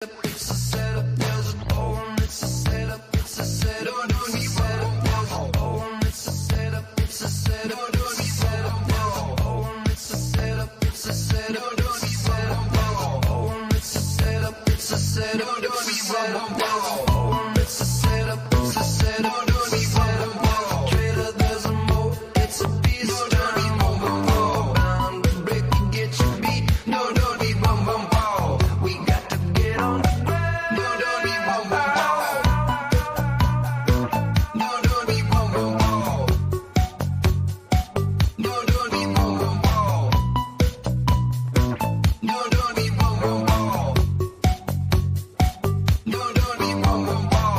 It's a setup, there's a bone. It's a setup, it's a setup, it's a setup, there's a bone. It's a setup, it's a setup, it's a setup, there's a bone. It's a setup, it's a setup, it's a setup, there's a bone. It's a setup, it's a setup, it's a setup, there's a bone. It's a setup, it's a setup, it's a setup, there's a trailer, there's a moat. It's a beast, don't be boom boom boom. Bound to break to get your beat. No, don't be boom boom boom. We got to get on the ground. No, don't be boom boom boom. No, don't be boom boom boom. No, don't be boom boom boom. No, don't be boom boom boom. No, don't be boom boom boom.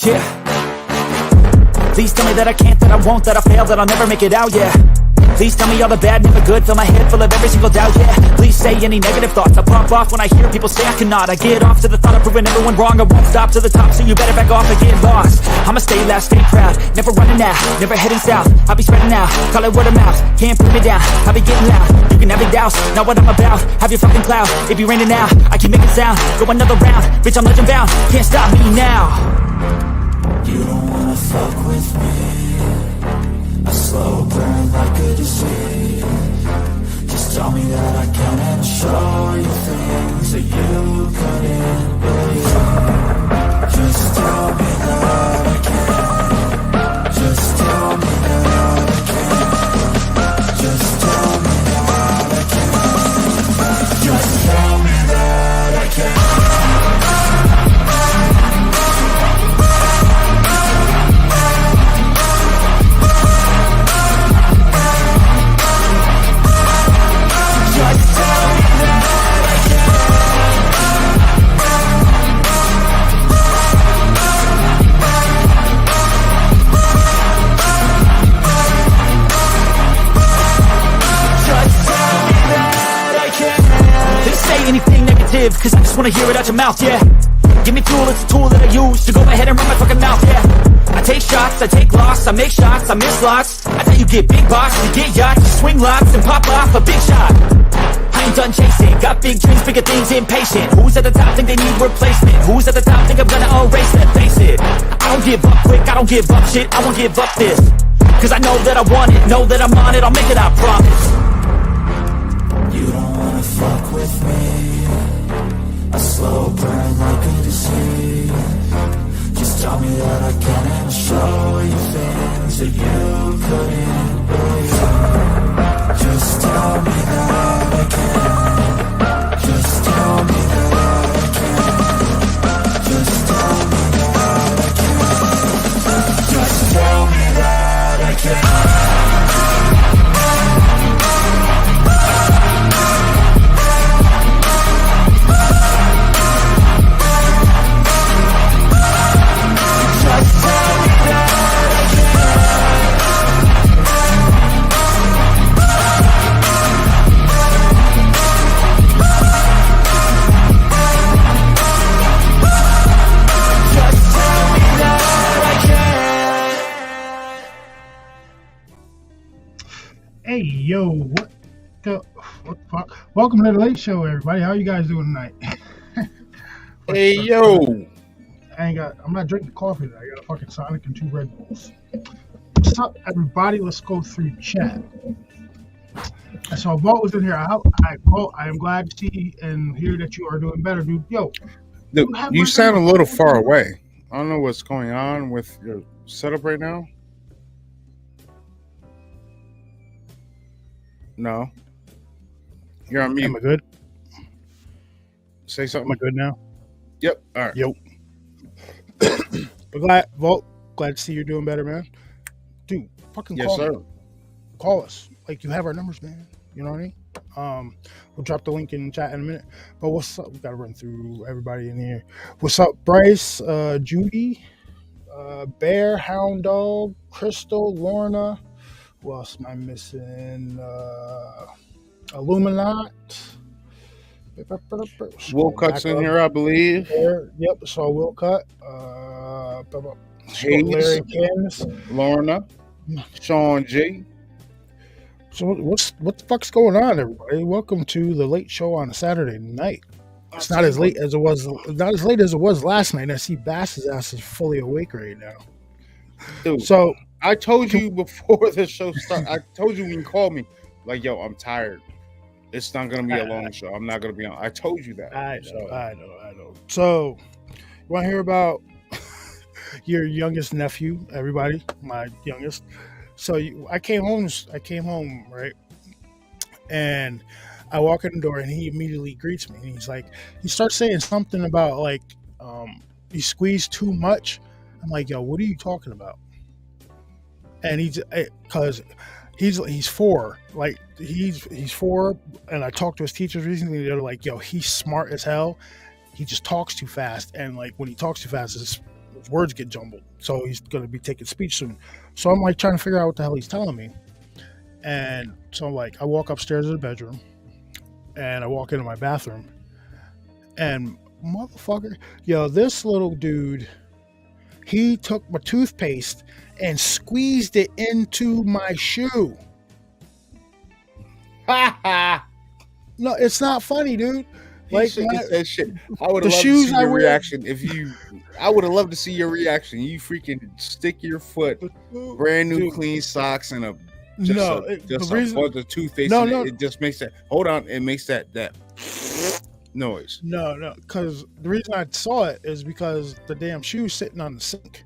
Yeah. Please tell me that I can't, that I won't, that I fail, that I'll never make it out, yeah. Please tell me all the bad, never good, fill my head full of every single doubt, yeah. Please say any negative thoughts, I pop off when I hear people say I cannot. I get off to the thought of proving everyone wrong, I won't stop to the top, so you better back off and get lost. I'ma stay loud, stay proud, never running out, never heading south. I'll be spreading out, call it word of mouth, can't put me down, I'll be getting loud. You can have your doubts, not what I'm about, have your fucking clout. It be raining now, I keep making sound, go another round, bitch I'm legend bound, can't stop me now. You don't wanna fuck with me. A slow burn like a disease. Just tell me that I can and I'll show you things that you couldn't believe. Just tell me that I can. Just tell me that I can. Just tell me that I can. Just tell me that I can. Anything negative, cause I just wanna hear it out your mouth, yeah. Give me fuel, it's a tool that I use to go ahead and run my fucking mouth, yeah. I take shots, I take loss, I make shots, I miss lots. I bet you get big box, you get yachts, you swing lots and pop off a big shot. I ain't done chasing, got big dreams, bigger things, impatient. Who's at the top think they need replacement? Who's at the top think I'm gonna erase them? Face it, I don't give up quick, I don't give up shit, I won't give up this. Cause I know that I want it, know that I'm on it, I'll make it, I promise. You don't wanna fuck with me. A slow burn like a disease. Just tell me that I can and I'll show you things that you couldn't believe. Just tell me that I can. Just tell me that I can. Just tell me that I can. Just tell me that I can. Hey, yo, what the fuck? Welcome to the Late Show, everybody. How you guys doing tonight? Hey, yo. I'm not drinking coffee today. I got a fucking Sonic and 2 Red Bulls. What's up, everybody? Let's go through chat. I saw Bolt was in here. Bolt, I am glad to see and hear that you are doing better, dude. Yo, Dude, you sound a little far away. I don't know what's going on with your setup right now. No. You're on mute. Am I good? Say something. Am I good now? Yep. All right. Yo. But Bolt, glad to see you're doing better, man. Dude, fucking Yes, call sir. me. Call us. Like, you have our numbers, man. You know what I mean? We'll drop the link in the chat in a minute. But what's up? We gotta run through everybody in here. What's up, Bryce, Judy, Bear, Hound Dog, Crystal, Lorna. Who else am I missing? Illuminat. Wilcott's in here, I believe. Yep, saw Wilcott. Hayes, Larry Candace. Lorna, Sean G. So what the fuck's going on, everybody? Welcome to the Late Show on a Saturday night. It's not as late as it was last night. I see Bass's ass is fully awake right now. Dude, So I told you before the show started. I told you when you called me, like, yo, I'm tired. It's not gonna be a long show. I'm not gonna be on. I told you that. I know. So you want to hear about your youngest nephew? Everybody, my youngest. So I came home, right? And I walk in the door, and he immediately greets me. And he starts saying something about like, you squeeze too much. I'm like, yo, what are you talking about? And because he's 4, like he's 4, and I talked to his teachers recently. They're like, yo, he's smart as hell. He just talks too fast, and like when he talks too fast, it's his words get jumbled. So he's going to be taking speech soon. So I'm like trying to figure out what the hell he's telling me. And so like I walk upstairs to the bedroom and I walk into my bathroom and motherfucker, yo, this little dude, he took my toothpaste and squeezed it into my shoe. No, it's not funny, dude. Like that shit. I would the have loved to shoes see I your wear- reaction if you. I would have loved to see your reaction. You freaking stick your foot, brand new Dude, clean socks, and a no, just the a reason, bunch of toothpaste. No, in it. no. It just makes that. Hold on, it makes that noise. no, because the reason I saw it is because the damn shoe's sitting on the sink.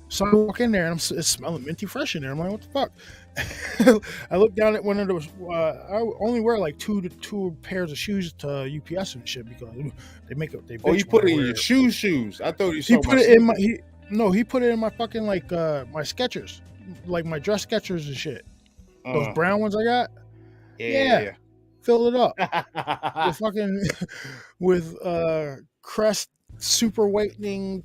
So I walk in there and it's smelling minty fresh in there. I'm like, what the fuck? I look down at one of those. I only wear like two pairs of shoes to UPS and shit because they make it. They Oh, you bitch put when it I in wear your shoes. I thought you. He saw put it in my. He put it in my fucking like my Skechers, like my dress Skechers and shit. Those brown ones I got. Yeah. Fill it up with fucking with Crest super whitening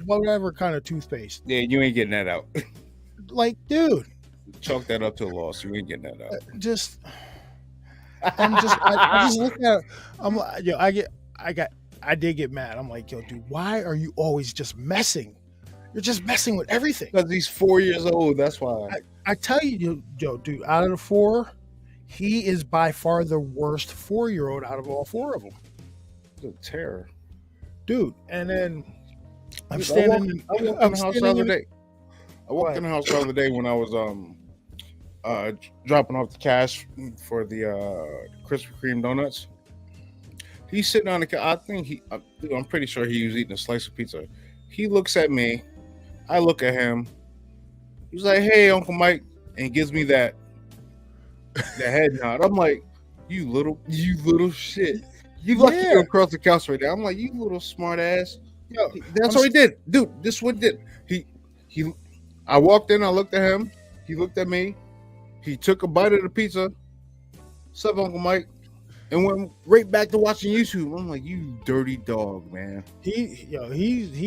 whatever kind of toothpaste. Yeah, you ain't getting that out. Like, dude, Chalk that up to a loss. You ain't getting that out. I just look at it. I'm like, yo, I did get mad. I'm like, yo, dude, why are you always just messing? You're just messing with everything. Because he's 4 years old. That's why. I tell you, yo, dude, out of the four, he is by far the worst 4-year-old out of all four of them. It's a terror. Dude, and then I'm Dude, standing. I walked in the house the other day. I walked in the house the other day when I was dropping off the cash for the Krispy Kreme donuts. He's sitting on the. I think I'm pretty sure he was eating a slice of pizza. He looks at me. I look at him. He's like, "Hey, Uncle Mike," and gives me that head nod. I'm like, "You little shit." You lucky you're across the couch right there. I'm like, "You little smart ass." Yo, That's what he did, dude. This is what he did. He. I walked in. I looked at him. He looked at me. He took a bite of the pizza. "What's up, Uncle Mike?" And went right back to watching YouTube. I'm like, "You dirty dog, man." he's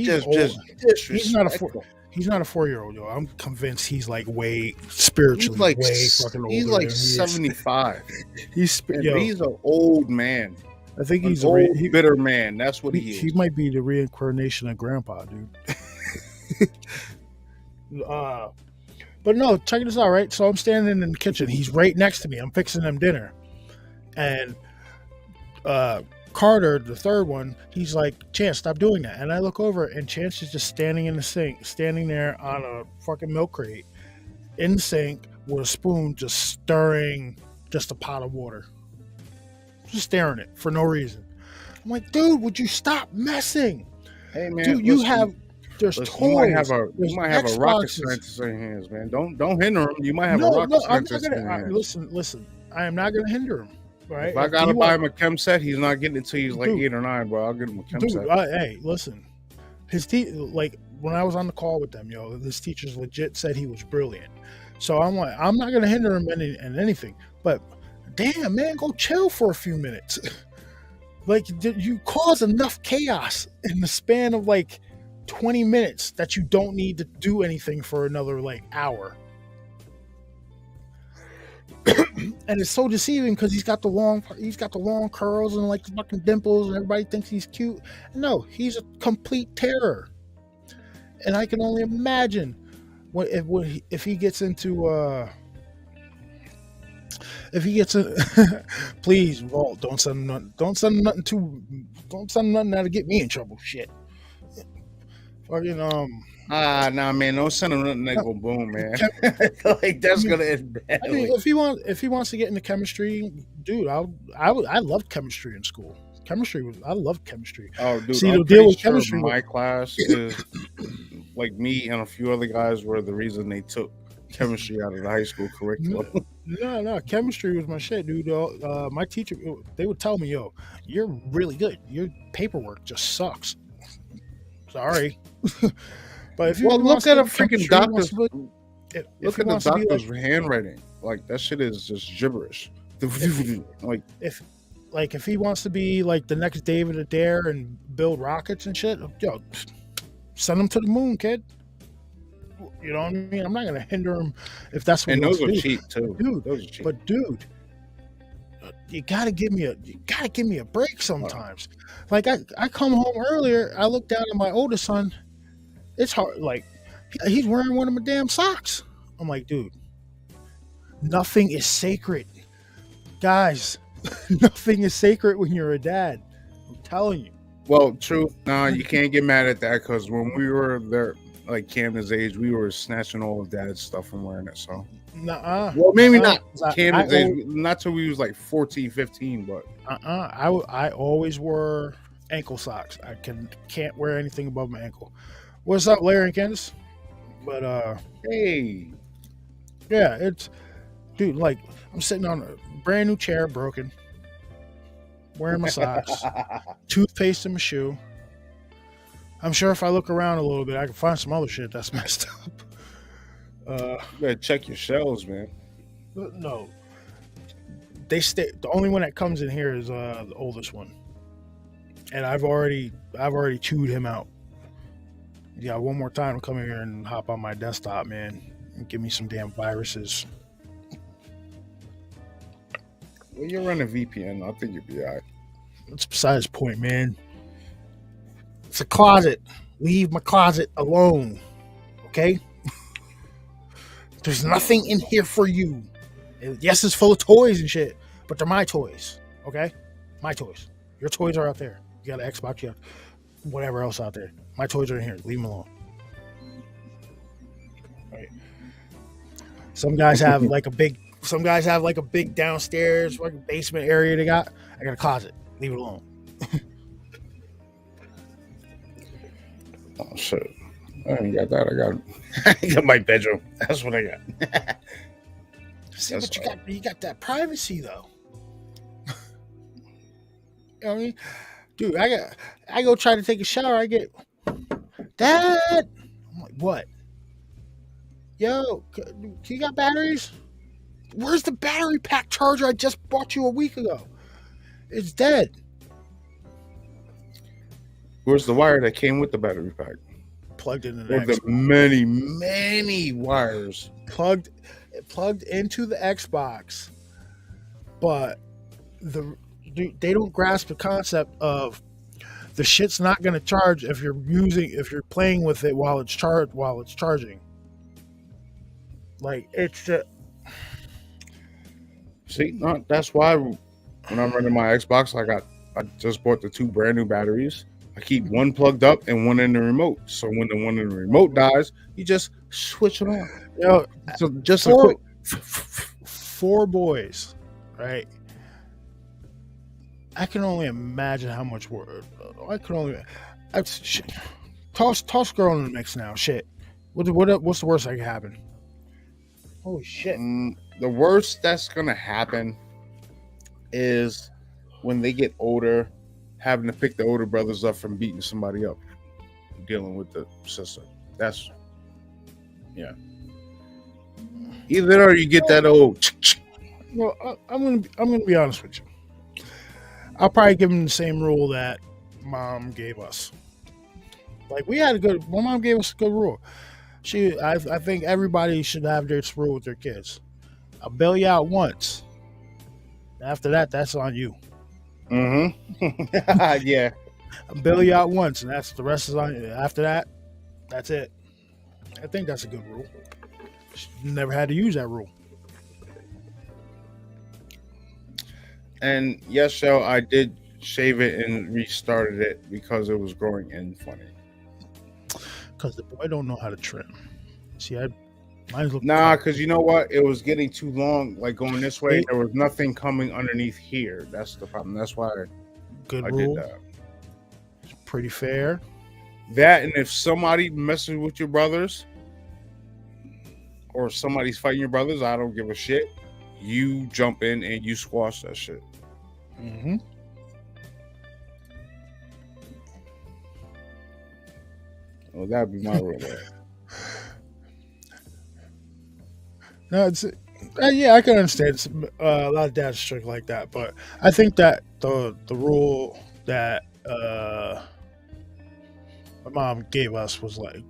Just old. disrespectful. He's not a 4-year-old, yo. I'm convinced he's like way spiritually He's like way fucking older. he's than like he is. 75. He's And yo. he's an old man. I think An he's old, bitter man. That's what he he is. might be the reincarnation of Grandpa, dude. But no, check this out, right? So I'm standing in the kitchen. He's right next to me. I'm fixing them dinner, and Carter, the third one, he's like, "Chance, stop doing that." And I look over, and Chance is just standing in the sink, standing there on a fucking milk crate in the sink with a spoon, just stirring just a pot of water, just staring it for no reason. I'm like, dude, would you stop messing? Hey man, Dude, you have there's toys. You might have there's a rocket Xboxes. scientist in your hands, man. Don't hinder him. You might have a No, rocket no, I'm not scientist in your gonna. hands. Listen. I am not gonna hinder him. Right? If I gotta He buy want- him a chem set, he's not getting it till he's like Dude. 8 or 9, bro. I'll get him a chem Dude, set. hey, listen. His like when I was on the call with them, yo, this teacher's legit said he was brilliant. So I'm like, I'm not gonna hinder him in anything. But damn, man, go chill for a few minutes. Like you cause enough chaos in the span of like 20 minutes that you don't need to do anything for another like hour. And it's so deceiving because he's got the long curls and like the fucking dimples, and everybody thinks he's cute. No, he's a complete terror. And I can only imagine if he gets into please, Walt, don't send him nothing that'll get me in trouble. Shit. Fucking Nah, man, don't send him nothing that go boom, man. Like that's gonna end I badly. mean, if he wants to get into chemistry, dude, I loved chemistry in school. I loved chemistry. Oh, dude, See, I'm to deal pretty with sure chemistry- my class is like me and a few other guys were the reason they took chemistry out of the high school curriculum. No, chemistry was my shit, dude. My teacher, they would tell me, "Yo, you're really good. Your paperwork just sucks." Sorry, but if you Well, wants look at to a do freaking chemistry, wants doctor's. to be- if Look he at the wants to be doctor's handwriting. Like that shit is just gibberish. Like like if he wants to be like the next David Adair and build rockets and shit, yo, Send him to the moon, kid. You know what I mean? I'm not gonna hinder him if that's what And he wants those to are do. cheap too. Dude, Those are cheap. But dude, you gotta give me a break sometimes. Like I come home earlier, I look down at my oldest son. It's hard. Like he's wearing one of my damn socks. I'm like, dude, nothing is sacred, guys. Nothing is sacred when you're a dad. I'm telling you. Well, true. Nah, you can't get mad at that because when we were there, like Camden's age, we were snatching all of Dad's stuff and wearing it. So, Nuh-uh. well, maybe Uh-uh. not Camden's age, not till we was like 14, 15, but I always wore ankle socks. I can't wear anything above my ankle. What's up, Larry and Candace? But hey, yeah, it's dude. Like I'm sitting on a brand new chair, broken, wearing my socks, toothpaste in my shoe. I'm sure if I look around a little bit, I can find some other shit that's messed up. you better check your shelves, man. No, they stay. The only one that comes in here is the oldest one, and I've already chewed him out. Yeah, one more time to come in here and hop on my desktop, man, and give me some damn viruses. Well, you run a VPN. I think you'll be all right. It's besides the point, man. It's a closet. Leave my closet alone, okay? There's nothing in here for you. Yes, it's full of toys and shit, but they're my toys, okay? My toys. Your toys are out there. You got an Xbox, you have whatever else out there. My toys are in here. Leave them alone. Right. Some guys have like a big downstairs, like a basement area they got. I got a closet. Leave it alone. Oh shit! I ain't got that. I got my bedroom. That's what I got. See, That's but you got that privacy though. You know what I mean? Dude, I go try to take a shower, I get Dad. I'm like, what? Yo, you got batteries? Where's the battery pack charger I just bought you a week ago? It's dead. Where's the wire that came with the battery pack? Plugged into the Or the Xbox. many wires. Plugged into the Xbox. But they don't grasp the concept of the shit's not going to charge if you're playing with it while it's charging. Like it's See, no, that's why when I'm running my Xbox, I just bought the 2 brand new batteries. I keep one plugged up and one in the remote. So when the one in the remote dies, you just switch it on. you know, So just a quick. 4 boys, right? I can only imagine how much work. Shit. Toss girl in the mix now. Shit. What's the worst that can happen? Holy shit. The worst that's gonna happen is when they get older, having to pick the older brothers up from beating somebody up, dealing with the sister. That's either that or you get that old. Well, I'm gonna be honest with you. I'll probably give them the same rule that Mom gave us. Like my mom gave us a good rule. I think everybody should have this rule with their kids. I'll bail you out once. After that, that's on you. Mm-hmm. Yeah. I'll bail you out once, and that's the rest is on you. After that, that's it. I think that's a good rule. Never had to use that rule. And yes, so I did shave it and restarted it because it was growing in funny. Because the boy don't know how to trim. See, mine's looking. Nah, because you know what? It was getting too long, like going this way. There was nothing coming underneath here. That's the problem. That's why Good I rule. did that. Pretty fair. That, and if somebody messes with your brothers or somebody's fighting your brothers, I don't give a shit. You jump in and you squash that shit. Mm-hmm. Well, that'd be my rule. No, it's yeah, I can understand. It's, a lot of dads are strict like that, but I think that the rule that my mom gave us was like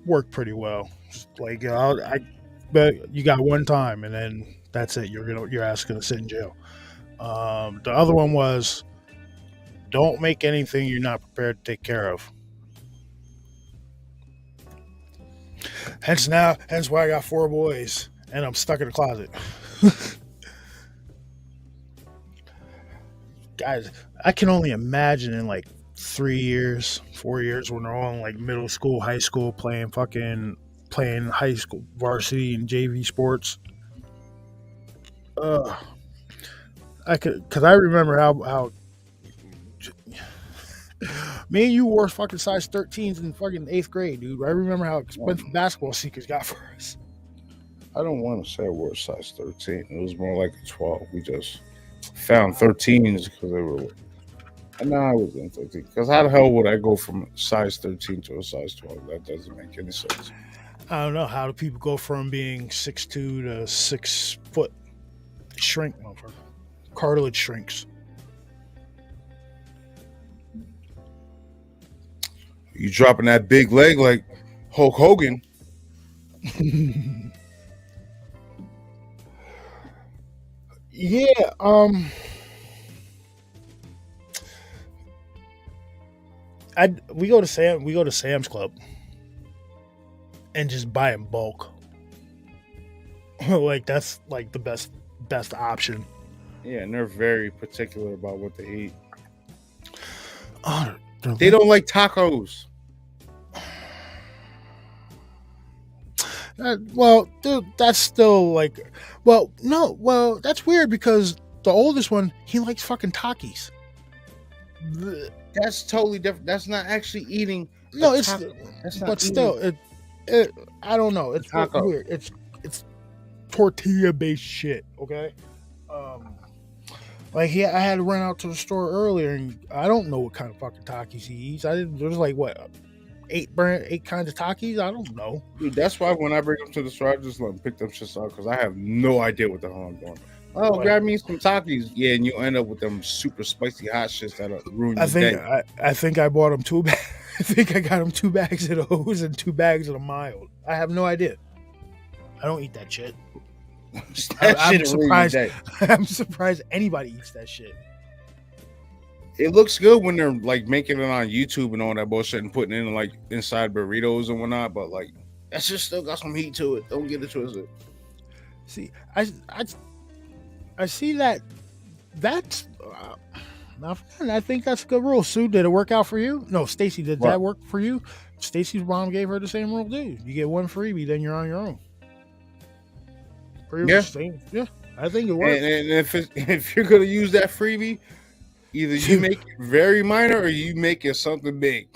worked pretty well. Just like I bet you got one time, and then that's it. Your ass gonna sit in jail. The other one was don't make anything you're not prepared to take care of. Hence why I got 4 boys and I'm stuck in the closet. Guys, I can only imagine in like 3 years, 4 years when they're all in like middle school, high school, playing high school varsity and JV sports. Because I remember how me and you wore fucking size 13s in fucking 8th grade, dude. I remember how expensive basketball sneakers got for us. I don't want to say I wore a size 13. It was more like a 12. We just found 13s because they were. No, I was in 13. Because how the hell would I go from size 13 to a size 12? That doesn't make any sense. I don't know. How do people go from being 6'2" to 6 foot? They shrink, motherfucker. Cartilage shrinks. You dropping that big leg like Hulk Hogan. Yeah, we go to Sam's Club and just buy in bulk. Like that's like the best option. Yeah, and they're very particular about what they eat. Oh, They don't like tacos. Well, dude, that's still like, well, no, well, that's weird because the oldest one, he likes fucking Takis. That's totally different. That's not actually eating. No, it's, That's not but eating. still, it, I don't know. It's Taco. weird. It's tortilla based shit. Okay. Like I had to run out to the store earlier, and I don't know what kind of fucking Takis he eats. There's like what 8 kinds of Takis. I don't know. Dude, that's why when I bring them to the store, I just let them pick them shit up because I have no idea what the hell I'm doing. Oh, Like- grab me some Takis. Yeah, and you end up with them super spicy hot shits that'll ruin your day. I think I bought him 2 bags. I think I got him 2 bags of those and 2 bags of the mild. I have no idea. I don't eat that shit. That I'm shit will ruin your surprised. day. I'm surprised anybody eats that shit. It looks good when they're like making it on YouTube and all that bullshit and putting it in like inside burritos and whatnot, but like that shit still got some heat to it. Don't get it twisted. See, I see that. That's now. I think that's a good rule. Sue, did it work out for you? No, Stacy, did What? that work for you? Stacy's mom gave her the same rule too. You get 1 freebie, then you're on your own. Pretty Yeah. much the same. Yeah, I think it works. And if you're gonna use that freebie, either you make it very minor or you make it something big.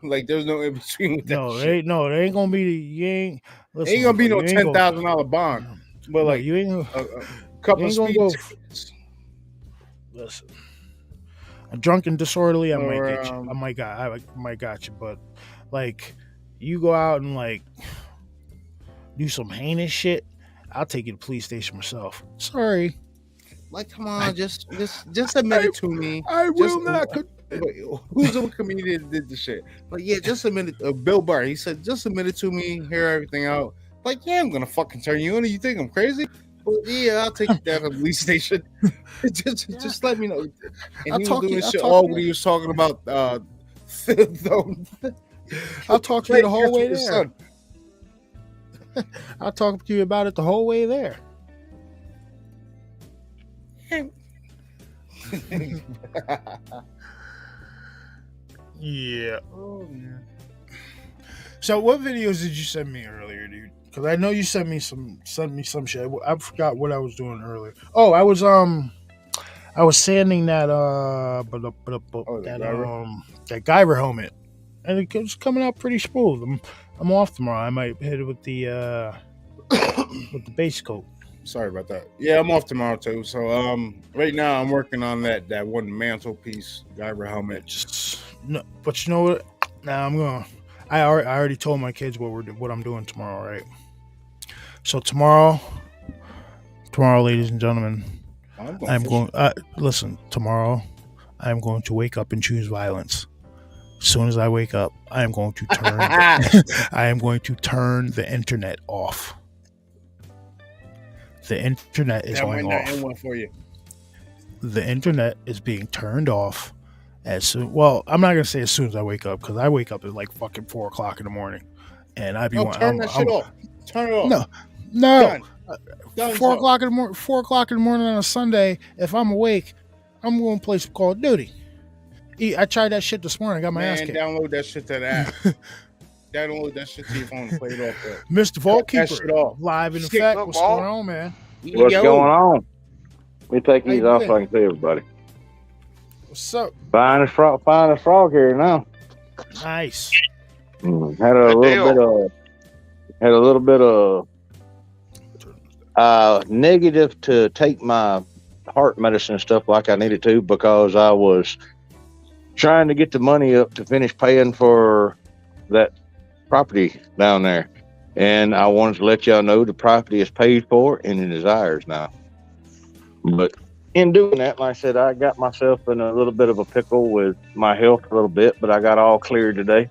Like there's no in between with that No, shit. there ain't gonna be. You ain't. Listen, Ain't gonna be no you ain't gonna- $10,000 bond, but no, like you ain't. a couple you of ain't gonna speed go- tickets. Listen, I'm drunk and disorderly. I Or, might get you. I might got you. But like, you go out and like do some heinous shit. I'll take you to the police station myself. Sorry, Like, come on, just admit it to me. I will not. Wait, who's the comedian that did the shit? Like, yeah, just admit it. Bill Burr, he said, just admit it to me, hear everything out. Like, yeah, I'm gonna fucking turn you in. You think I'm crazy? Well, yeah, I'll take you down to the police station. just let me know. And I'll he was talk doing you- this I'll shit talk all you- when he was talking about I'll talk to you the whole way his there. son. I'll talk to you about it the whole way there. Yeah. Oh, man. So, what videos did you send me earlier, dude? Because I know you sent me some shit. I forgot what I was doing earlier. Oh, I was sanding that that Guyver helmet, and it was coming out pretty smooth. I'm off tomorrow. I might hit it with the with the base coat. Sorry about that. Yeah, I'm off tomorrow too. So right now I'm working on that one mantelpiece Guyver helmet. No, but you know what? Now I already told my kids what I'm doing tomorrow, right? So tomorrow, ladies and gentlemen, I'm going. Listen, tomorrow, I'm going to wake up and choose violence. As soon as I wake up, I am going to turn. I am going to turn the internet off. The internet is That might going not off. end one for you. The internet is being turned off as soon. Well, I'm not gonna say as soon as I wake up because I wake up at like fucking 4 o'clock in the morning, and I be No, want- turn that shit off. Turn it off. No, no. Done. Done 4 o'clock in the morning. 4 o'clock in the morning on a Sunday. If I'm awake, I'm going to play some Call of Duty. I tried that shit this morning. I got my ass Man, kicked. download that shit to the app. Download that shit to your phone and play it off there. Mr. Vault Cut that Keeper, shit off. live in Skip effect. the What's ball. going on, man? What's Yo. going on? Let me take How these you off doing? so I can see everybody. What's up? Finest frog here now. Nice. Had a little bit of negative to take my heart medicine and stuff like I needed to because I was trying to get the money up to finish paying for that property down there. And I wanted to let y'all know the property is paid for and it is ours now. But in doing that, like I said, I got myself in a little bit of a pickle with my health a little bit, but I got all cleared today.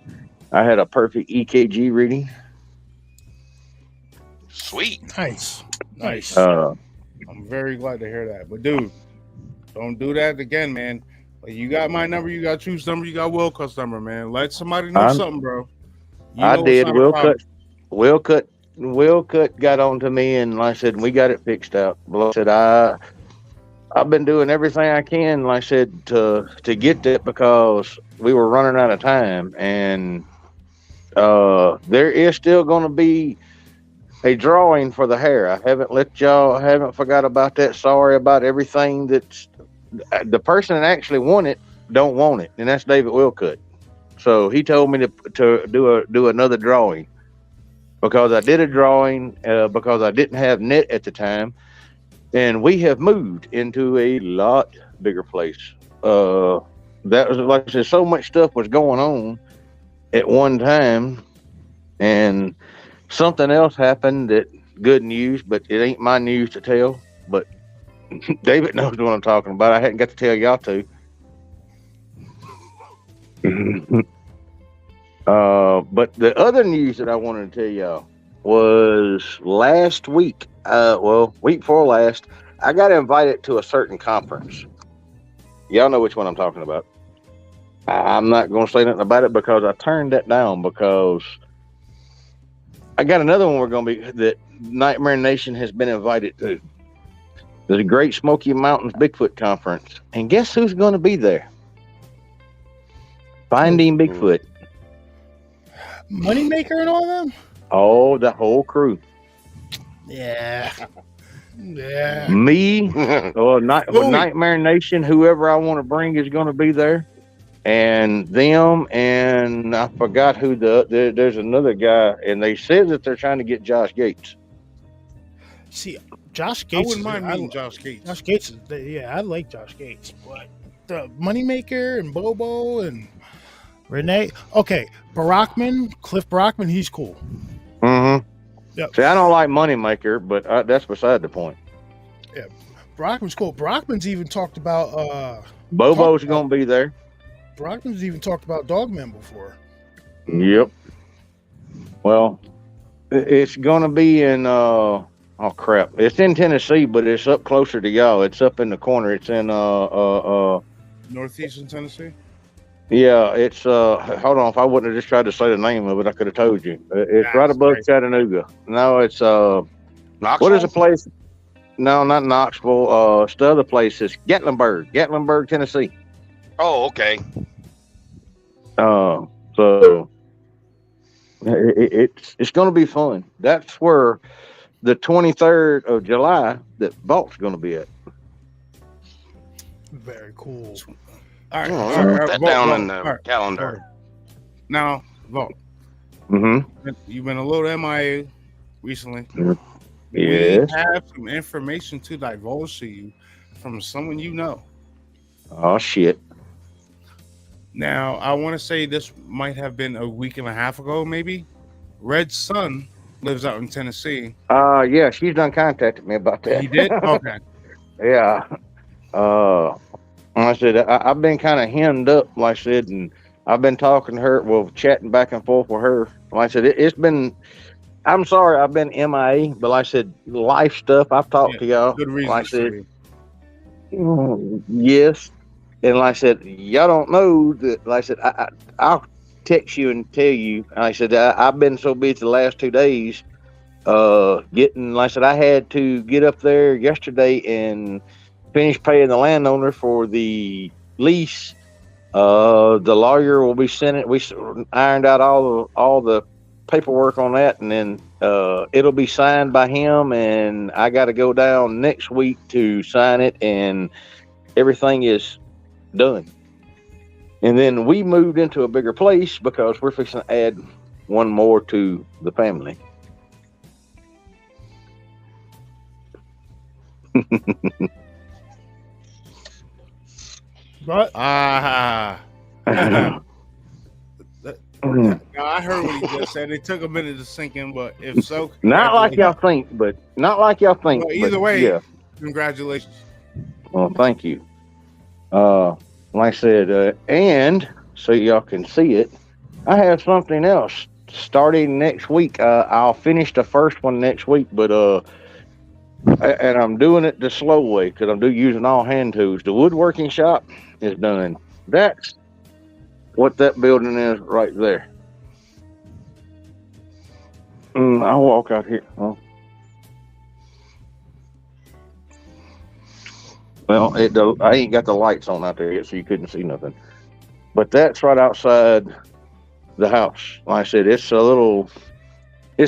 I had a perfect EKG reading. Sweet. Nice. Nice. Uh, I'm very glad to hear that. But dude, don't do that again, man. Like, you got my number, you got Truth's number, you got Will Cut's number, man. Let somebody know something, bro. You I know did. it's not a problem. Will Cut got on to me, and like I said, we got it fixed out. Like I said, I've been doing everything I can, like I said, to get that because we were running out of time, and there is still going to be a drawing for the hair. I haven't forgot about that. Sorry about everything. That's the person that actually won it don't want it, and that's David Willcutt. So he told me to do another drawing because I did a drawing because I didn't have net at the time, and we have moved into a lot bigger place. That was, like I said, so much stuff was going on at one time, and something else happened that good news, but it ain't my news to tell. But David knows what I'm talking about. I hadn't got to tell y'all to. But the other news that I wanted to tell y'all was last week, week before last, I got invited to a certain conference. Y'all know which one I'm talking about. I'm not going to say nothing about it because I turned that down because I got another one we're going to be that Nightmare Nation has been invited to. The Great Smoky Mountains Bigfoot Conference. And guess who's going to be there? Finding Bigfoot. Moneymaker and all them? Oh, the whole crew. Yeah. Yeah. Me, Nightmare Nation, whoever I want to bring is going to be there. And them, and I forgot who there's another guy, and they said that they're trying to get Josh Gates. See, Josh I Gates. wouldn't mind meeting Josh Gates. Josh Gates I like Josh Gates, but the Moneymaker and Bobo and Renee. Okay, Cliff Brockman, he's cool. Mm-hmm. Yep. See, I don't like Moneymaker, but that's beside the point. Brockman's cool. Brockman's even talked about Bobo's going to be there. Brockman's even talked about Dogman before. Yep. Well, it's going to be in oh crap, it's in Tennessee, but it's up closer to y'all. It's up in the corner. It's in Northeastern Tennessee. yeah, it's hold on, if I wouldn't have just tried to say the name of it, I could have told you. It's That's right above right. Chattanooga. No, it's Knoxville? what is the place? No, not Knoxville. It's the other place. It's Gatlinburg, Tennessee. Oh, okay. So it's going to be fun. That's where the 23rd of July that Vault's going to be at. Very cool. All right, Oh, all Put right, that Vote, down vote. in the All right, calendar. now, Vote. Mm-hmm. You've been a little MIA recently. Yes. We have some information to divulge to you from someone you know. Oh shit. Now, I want to say this might have been a week and a half ago, maybe. Red's son lives out in Tennessee. Yeah, she's done contacted me about that. He did? Okay. Yeah. Like I said, I've been kind of hemmed up, like I said, and I've been talking to her, well, chatting back and forth with her. Like I said, it's been. I'm sorry, I've been MIA, but like I said, life stuff. I've talked to y'all. Good reason. Like I said, yes, and like I said, y'all don't know that. Like I said, I'll text you and tell you. Like I said, I've been so busy the last 2 days. Getting, like I said, I had to get up there yesterday and finish paying the landowner for the lease. The lawyer will be sending. We ironed out all the paperwork on that, and then it'll be signed by him, and I got to go down next week to sign it, and everything is done. And then we moved into a bigger place because we're fixing to add one more to the family. But No, I heard what he just said. It took a minute to sink in, but if so, Not like y'all think, but Well, either but way, yeah. congratulations. Well, thank you. Like I said, and so y'all can see it, I have something else starting next week. I'll finish the first one next week, but and I'm doing it the slow way because I'm using all hand tools. The woodworking shop is done. That's what that building is right there. I'll walk out here. Oh. Well, I ain't got the lights on out there yet, so you couldn't see nothing. But that's right outside the house. Like I said, it's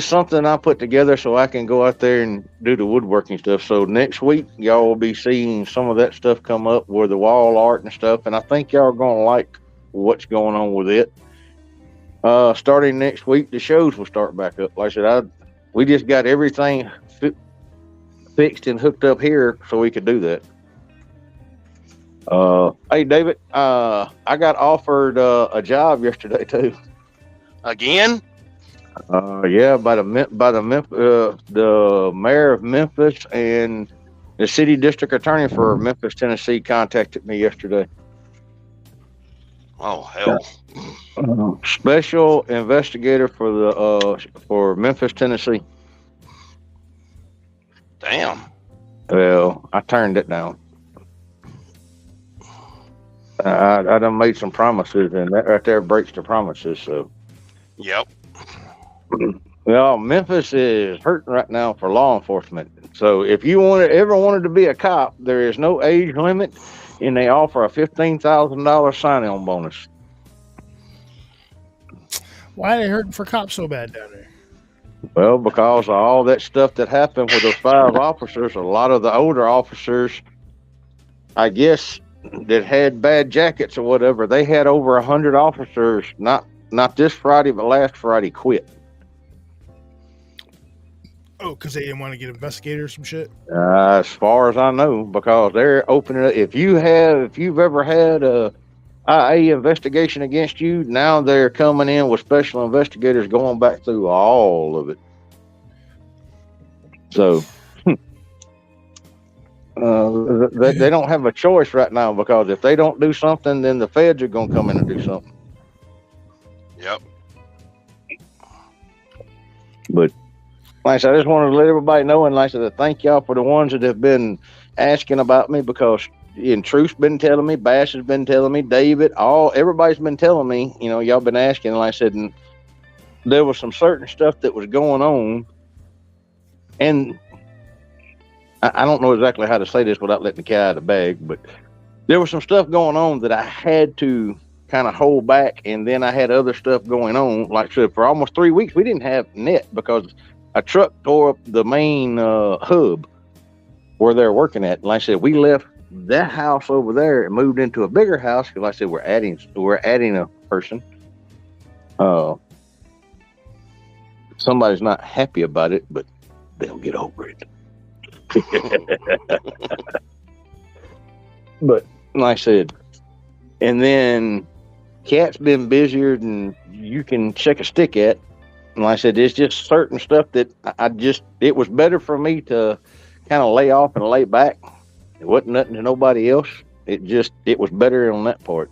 something I put together so I can go out there and do the woodworking stuff. So next week, y'all will be seeing some of that stuff come up with the wall art and stuff. And I think y'all are going to like what's going on with it. Starting next week, the shows will start back up. Like I said, we just got everything fixed and hooked up here so we could do that. Hey, David, I got offered a job yesterday too. Again? Yeah, by the mayor of Memphis and the city district attorney for Memphis, Tennessee contacted me yesterday. Oh, hell. Special investigator for Memphis, Tennessee. Damn. Well, I turned it down. I done made some promises, and that right there breaks the promises. So, Yep. well, Memphis is hurting right now for law enforcement. So, if you ever wanted to be a cop, there is no age limit, and they offer a $15,000 sign-on bonus. why are they hurting for cops so bad down there? Well, because of all that stuff that happened with those 5 officers, a lot of the older officers, I guess, that had bad jackets or whatever, they had over 100 officers, not this Friday, but last Friday, quit. Oh, because they didn't want to get investigated or some shit. As far as I know, because they're opening it. If you've ever had a IA investigation against you, now they're coming in with special investigators going back through all of it. So they don't have a choice right now, because if they don't do something, then the feds are going to come in and do something. Yep. But like I said, I just wanted to let everybody know, and like I said, thank y'all for the ones that have been asking about me, because Truth's been telling me, Bash has been telling me, David, everybody's been telling me, y'all been asking. And like I said, and there was some certain stuff that was going on, and I don't know exactly how to say this without letting the cat out of the bag, but there was some stuff going on that I had to kind of hold back, and then I had other stuff going on. Like I said, for almost 3 weeks, we didn't have net because a truck tore up the main hub where they're working at. Like I said, we left that house over there and moved into a bigger house because, like I said, we're adding a person. Somebody's not happy about it, but they'll get over it. But like I said, and then Cat's been busier than you can shake a stick at. And like I said, it's just certain stuff that it was better for me to kind of lay off and lay back. It wasn't nothing to nobody else. It was better on that part.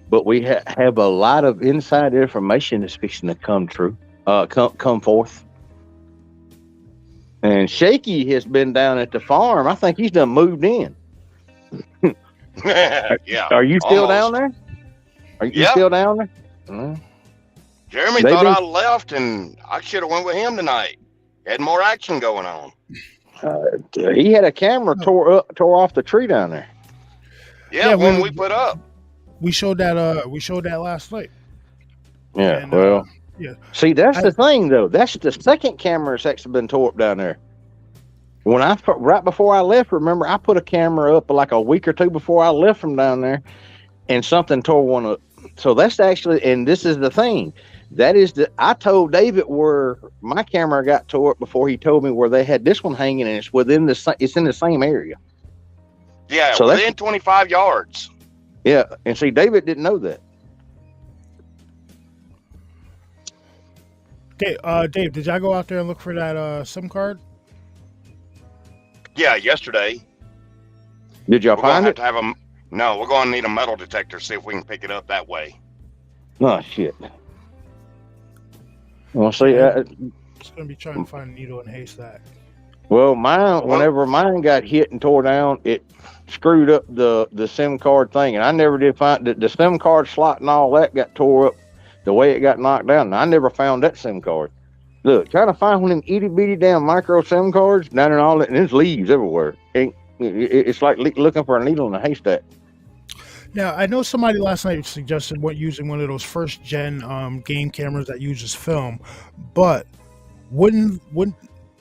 but we have a lot of inside information that's fixing to come true, come forth. And Shaky has been down at the farm. I think he's done moved in. Yeah. Are you still almost. down there? Are you Yep. still down there? Mm. Jeremy They thought do. I left, and I should have went with him tonight. Had more action going on. He had a camera tore off the tree down there. Yeah, Yeah, one we put up. We showed that. We showed that last night. Yeah, And, well, yeah. see, that's the thing, though. That's the second camera that's actually been tore up down there. When right before I left, remember, I put a camera up like a week or two before I left from down there, and something tore one up. So that's actually, and this is the thing. I told David where my camera got tore up before he told me where they had this one hanging, and it's in the same area. Yeah, So within 25 yards. Yeah, and see, David didn't know that. Dave, did y'all go out there and look for that SIM card? Yeah, yesterday. Did y'all We're going find to it? have to have No, we're going to need a metal detector, see if we can pick it up that way. Oh shit. Well, see, It's gonna be trying to find a needle in a haystack. well, whenever mine got hit and tore down, it screwed up the SIM card thing, and I never did find the SIM card slot and all that got tore up the way it got knocked down. And I never found that SIM card. Look, trying to find one of them itty bitty damn micro SIM cards down in all that, and there's leaves everywhere. It's like looking for a needle in a haystack. Now, I know somebody last night suggested using one of those first gen game cameras that uses film, but wouldn't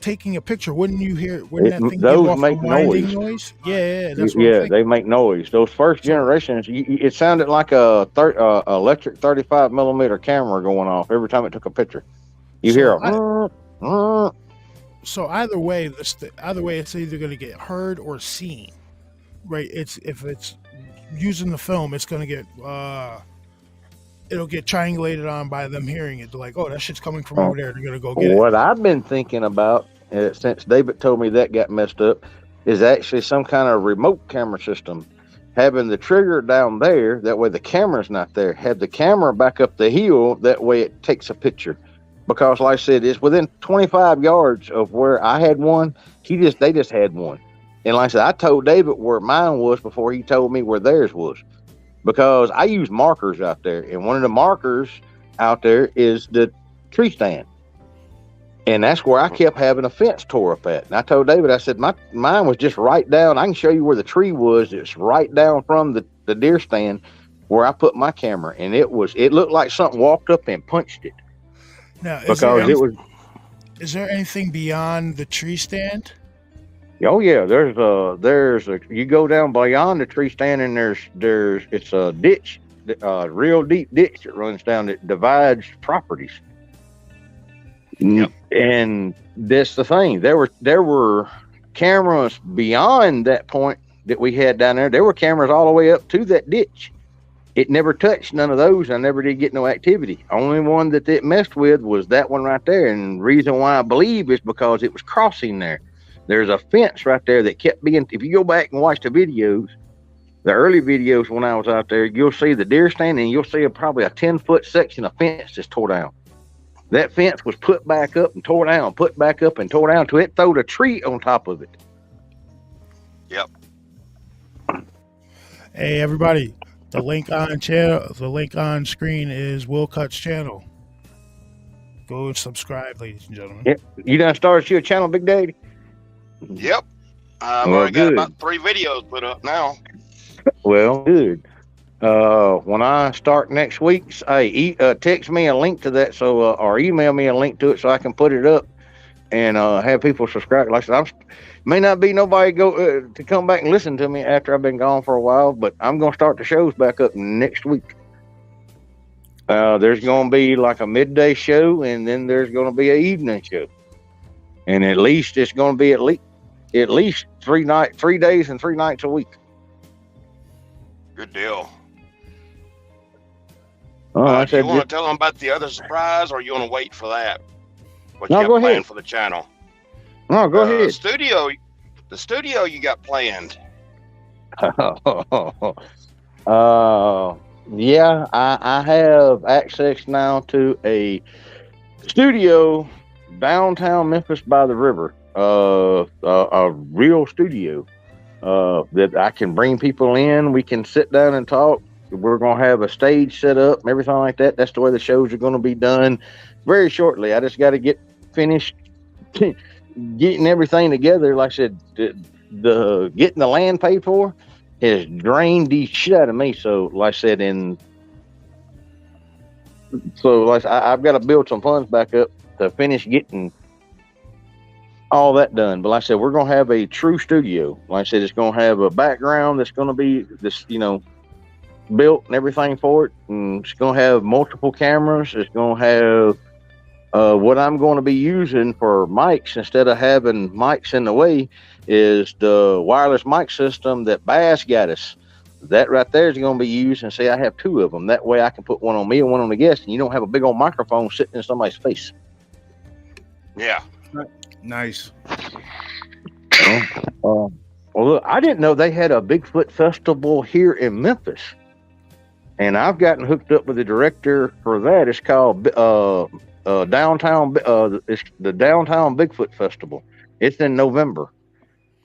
taking a picture, wouldn't that thing Those give off make a winding noise. noise? Yeah, that's what I'm Yeah, thinking. they make noise. Those first generations, it sounded like a electric 35 millimeter camera going off every time it took a picture. You So hear So either way, it's either going to get heard or seen, right? If it's using the film, it's going to get it'll get triangulated on by them hearing it. They're like, oh, that shit's coming from over there. They're going to go get it. What I've been thinking about since David told me that got messed up is actually some kind of remote camera system. Having the trigger down there, that way the camera's not there. Have the camera back up the hill, that way it takes a picture. Because, like I said, it's within 25 yards of where I had one. They just had one. And like I said, I told David where mine was before he told me where theirs was. Because I use markers out there. And one of the markers out there is the tree stand. And that's where I kept having a fence tore up at. And I told David, I said, mine was just right down. I can show you where the tree was. It's right down from the deer stand where I put my camera. And it looked like something walked up and punched it. Now, is there anything beyond the tree stand? Oh yeah, you go down beyond the tree stand and it's a ditch, a real deep ditch that runs down that divides properties. Yep. And that's the thing. There were cameras beyond that point that we had down there. There were cameras all the way up to that ditch. It never touched none of those. I never did get no activity. Only one that it messed with was that one right there. And the reason why I believe is because it was crossing there. There's a fence right there that kept being, if you go back and watch the videos, the early videos when I was out there, you'll see the deer stand and you'll see probably a 10-foot section of fence just tore down. That fence was put back up and tore down, put back up and tore down until it throwed a tree on top of it. Yep. Hey, everybody. The link on screen is Will Cut's channel. Go subscribe, ladies and gentlemen. Yep. You done started your channel, Big Daddy? Yep. I've Well, already got good. about 3 videos put up now. Well, good. When I start next week, hey, text me a link to that or email me a link to it so I can put it up and have people subscribe. Like I said, may not be nobody to come back and listen to me after I've been gone for a while, but I'm going to start the shows back up next week. There's going to be like a midday show, and then there's going to be an evening show, and at least it's going to be at least 3 days and 3 nights a week. Good deal. I Do you said, want to tell them about the other surprise, or you want to wait for that? What No, you go got ahead. planned for the channel? no, go ahead. The studio you got planned. Yeah, I have access now to a studio downtown Memphis by the river. A real studio that I can bring people in. We can sit down and talk. We're gonna have a stage set up and everything like that. That's the way the shows are gonna be done very shortly. I just got to get finished getting everything together. Like I said, the getting the land paid for has drained the shit out of me. So, like I said, I've got to build some funds back up to finish getting all that done. But like I said, we're gonna have a true studio. Like I said, it's gonna have a background that's gonna be this, built and everything for it. And it's gonna have multiple cameras. It's gonna have what I'm going to be using for mics instead of having mics in the way is the wireless mic system that Bass got us. That right there is going to be used, and say I have two of them. That way I can put one on me and one on the guest, and you don't have a big old microphone sitting in somebody's face. Yeah. Nice. Well, look, I didn't know they had a Bigfoot festival here in Memphis, and I've gotten hooked up with the director for that. It's called downtown. It's the Downtown Bigfoot Festival. It's in November.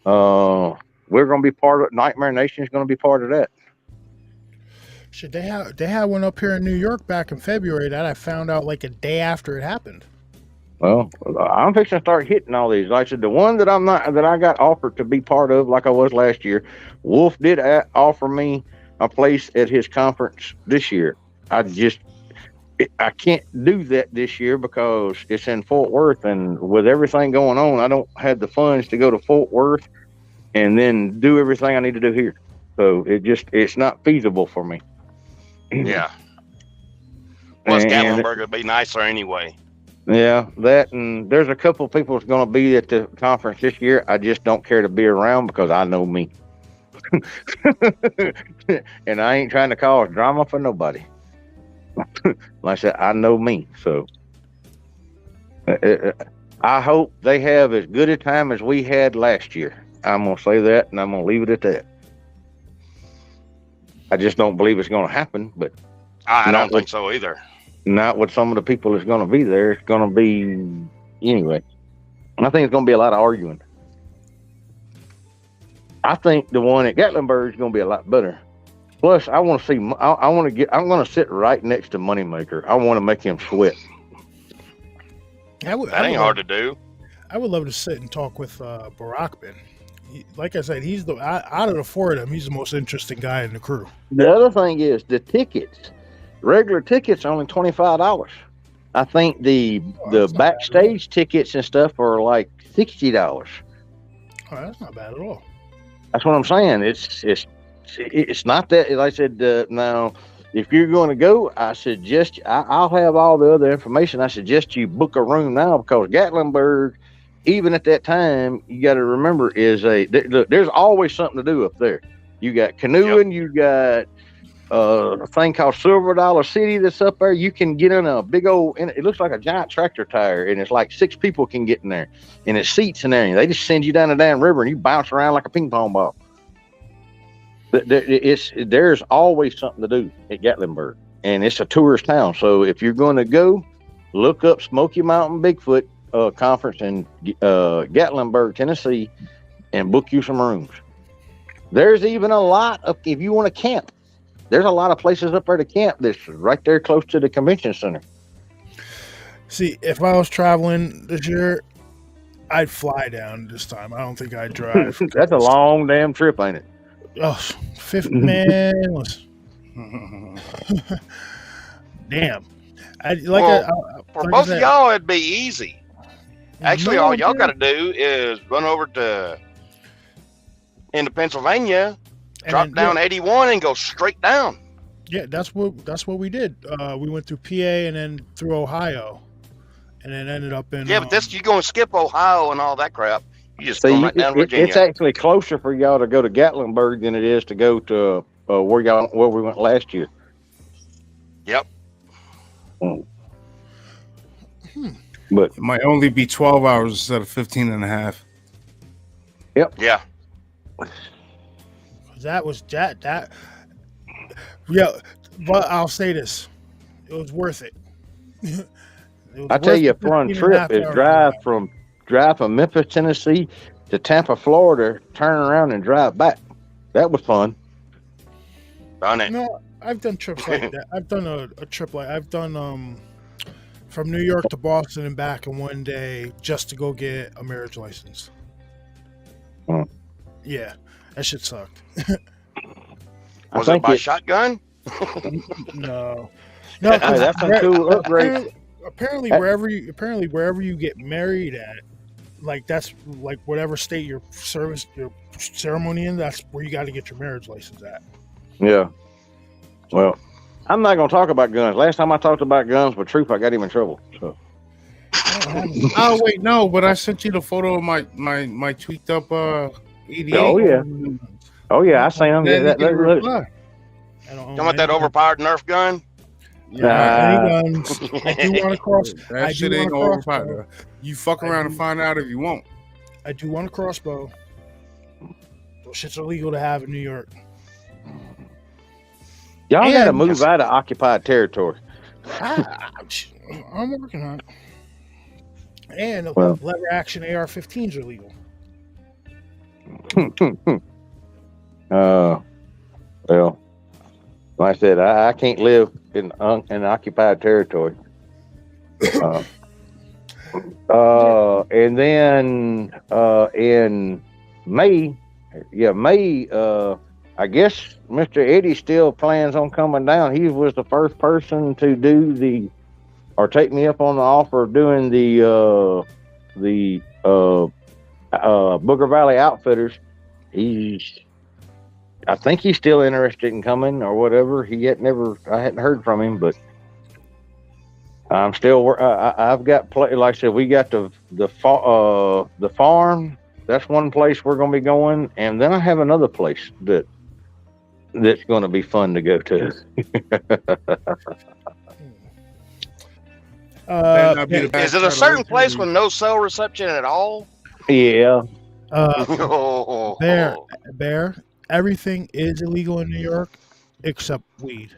We're going to be part of Nightmare Nation is going to be part of that. Shit, they had one up here in New York back in February that I found out like a day after it happened. Well, I'm fixing to start hitting all these. Like I said, the one that I got offered to be part of, like I was last year, Wolf did offer me a place at his conference this year. I can't do that this year because it's in Fort Worth, and with everything going on, I don't have the funds to go to Fort Worth and then do everything I need to do here. So it's not feasible for me. Yeah. Plus, Gatlinburg would be nicer anyway. Yeah, that, and there's a couple of people that's going to be at the conference this year. I just don't care to be around because I know me. And I ain't trying to cause drama for nobody. Like I said, I know me. So I hope they have as good a time as we had last year. I'm going to say that, and I'm going to leave it at that. I just don't believe it's going to happen, but I don't think so either. Not with some of the people that's going to be there. It's going to be anyway. And I think it's going to be a lot of arguing. I think the one at Gatlinburg is going to be a lot better. Plus, I want to see. I'm going to sit right next to Moneymaker. I want to make him sweat. That ain't hard to do. I would love to sit and talk with Barackman. Like I said, he's out of the four of them, he's the most interesting guy in the crew. The other thing is the tickets. Regular tickets are only $25. I think the backstage tickets and stuff are like $60. Oh, that's not bad at all. That's what I'm saying. It's not that. Like I said, now if you're going to go, I suggest I'll have all the other information. I suggest you book a room now because Gatlinburg, even at that time, you got to remember there's always something to do up there. You got canoeing, you got a thing called Silver Dollar City that's up there. You can get in a big old, it looks like a giant tractor tire, and it's like 6 people can get in there, and it's seats in there, and they just send you down the damn river, and you bounce around like a ping pong ball. There's always something to do at Gatlinburg, and it's a tourist town. So if you're going to go, look up Smoky Mountain Bigfoot Conference in Gatlinburg, Tennessee, and book you some rooms. There's even a lot of, if you want to camp, there's a lot of places up there to camp that's right there close to the convention center. See, if I was traveling this year, I'd fly down this time. I don't think I'd drive. That's a long damn trip, ain't it? Oh, 50 man. Damn. For both of y'all, it'd be easy. Actually, all y'all got to do is run over into Pennsylvania, drop down 81, and go straight down. Yeah, that's what we did. We went through PA and then through Ohio, and then ended up in. Yeah, but you going to skip Ohio and all that crap. You just go right down Virginia. It's actually closer for y'all to go to Gatlinburg than it is to go to where we went last year. Yep. But it might only be 12 hours instead of 15 and a half. Yep. Yeah. That was that. Yeah, But I'll say this: it was worth it. I tell you, a fun trip is drive from Memphis, Tennessee to Tampa, Florida, turn around and drive back. That was fun. Done it. No, I've done trips like that. I've done a trip like I've done from New York to Boston and back in one day just to go get a marriage license. Hmm. Yeah, that shit sucked. Was it by shotgun? No, hey, that's a cool upgrade. Apparently, wherever you get married at, like that's like whatever state your ceremony in, that's where you got to get your marriage license at. Yeah. Well, I'm not gonna talk about guns. Last time I talked about guns with Troop, I got him in trouble. So. Oh wait, no, but I sent you the photo of my tweaked up 88. Oh yeah. Oh yeah, I seen him. Yeah, that You want that overpowered Nerf gun? I do want to cross. That shit ain't overpowered. You fuck around and find out if you won't. I do want a crossbow. Those shits are legal to have in New York. Y'all got to move out of occupied territory. I'm working on it. And lever action AR-15s are legal. Well, like I said, I can't live in occupied territory. And then in May, I guess Mr. Eddie still plans on coming down. He was the first person to do take me up on the offer of doing the Booger Valley Outfitters. I think he's still interested in coming or whatever. I hadn't heard from him, but I'm still. I've got like I said, we got the farm. That's one place we're going to be going, and then I have another place that's going to be fun to go to. Is it a certain place with no cell reception at all? Yeah. Bear. Everything is illegal in New York except weed.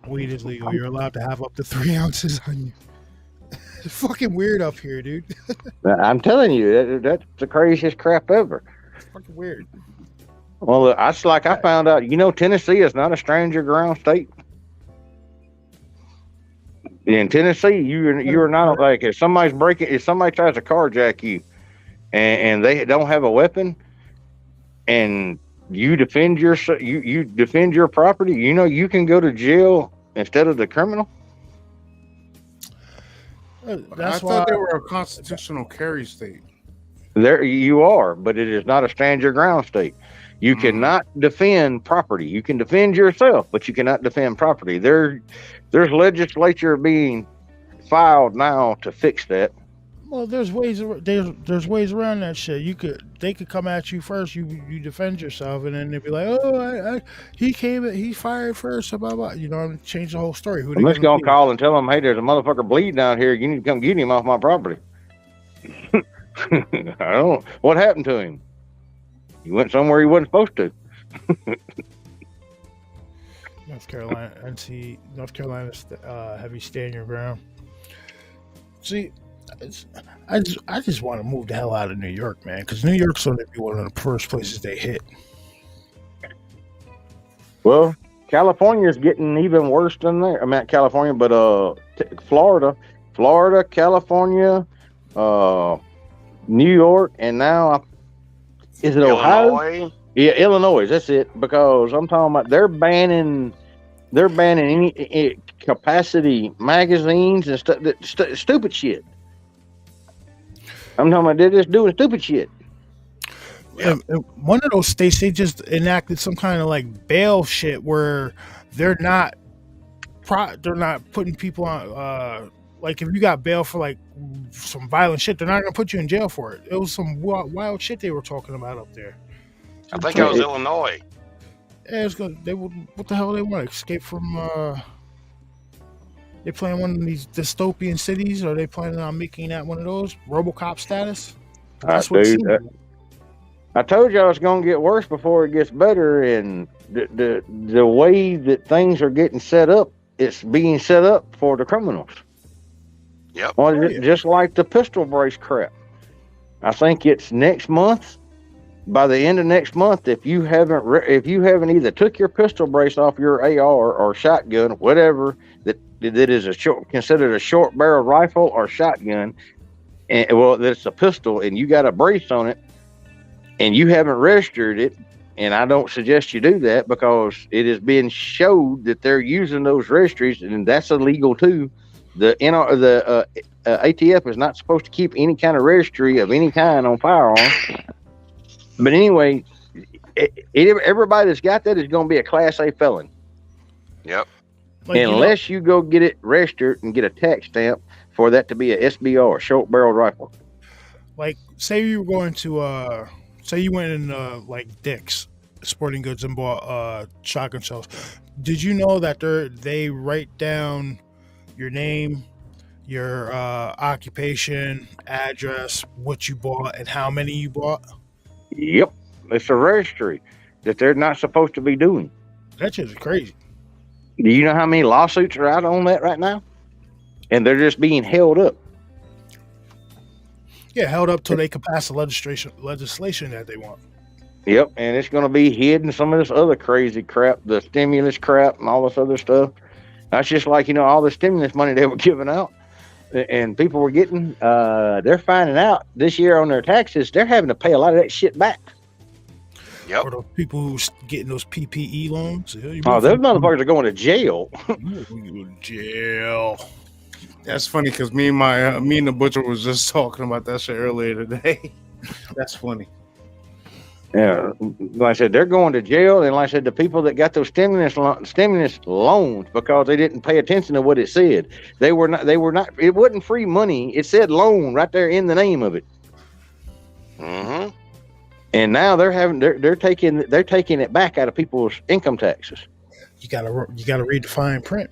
Weed is legal. You're allowed to have up to 3 ounces on you. It's fucking weird up here, dude. I'm telling you, that's the craziest crap ever. It's fucking weird. Well, that's like I found out. Tennessee is not a stranger ground state. In Tennessee, you're not like if somebody tries to carjack you, and they don't have a weapon, and you defend your property. You can go to jail instead of the criminal. I thought they were a constitutional carry state. There you are, but it is not a stand your ground state. You cannot defend property. You can defend yourself, but you cannot defend property. There's legislature being filed now to fix that. Well, there's ways around that shit. They could come at you first. You defend yourself, and then they'd be like, "Oh, he fired first." Blah blah. Change the whole story. I'm just gonna call and tell them, "Hey, there's a motherfucker bleeding down here. You need to come get him off my property." I don't. What happened to him? He went somewhere he wasn't supposed to. North Carolina's heavy stand your ground. See. I just want to move the hell out of New York, man, because New York's going to be one of the first places they hit. Well, California's getting even worse than there. I mean, not California, but Florida, California, New York, and now is it Ohio? Yeah, Illinois. That's it. Because I'm talking about they're banning any capacity magazines and stupid shit. I'm talking about they're just doing stupid shit. Yeah. One of those states, they just enacted some kind of like bail shit where they're not putting people on. Like if you got bail for like some violent shit, they're not gonna put you in jail for it. It was some wild shit they were talking about up there. I think it was Illinois. Yeah, what the hell they want? Escape from? They playing one of these dystopian cities? Or are they planning on making that one of those RoboCop status? That's what I told y'all it's going to get worse before it gets better, and the way that things are getting set up, it's being set up for the criminals. Yep. Well, just like the pistol brace crap. I think it's next month. By the end of next month, if you haven't either took your pistol brace off your AR or shotgun, whatever that is considered a short barrel rifle or shotgun, and that's a pistol, and you got a brace on it, and you haven't registered it, and I don't suggest you do that because it has been showed that they're using those registries, and that's illegal too. The ATF is not supposed to keep any kind of registry of any kind on firearms. But anyway, everybody that's got that is going to be a Class A felon. Yep. Unless you go get it registered and get a tax stamp for that to be a SBR, short barrel rifle. Like, say you were going to, say you went in like Dick's Sporting Goods and bought shotgun shells. Did you know that they write down your name, your occupation, address, what you bought, and how many you bought? Yep, it's a registry that they're not supposed to be doing. That shit is crazy. Do you know how many lawsuits are out on that right now? And they're just being held up. Yeah, held up till they can pass the legislation that they want. Yep, and it's going to be hidden some of this other crazy crap, the stimulus crap and all this other stuff. That's just like, all the stimulus money they were giving out and people were getting, they're finding out this year on their taxes, they're having to pay a lot of that shit back. Yep. Or the people who's getting those PPE loans. Those motherfuckers are going to jail. Jail. That's funny because me and the butcher was just talking about that shit earlier today. That's funny. Yeah, like I said, they're going to jail, and like I said, the people that got those stimulus loans because they didn't pay attention to what it said. They were not. It wasn't free money. It said loan right there in the name of it. Mm-hmm. And now they're taking it back out of people's income taxes. You gotta read the fine print.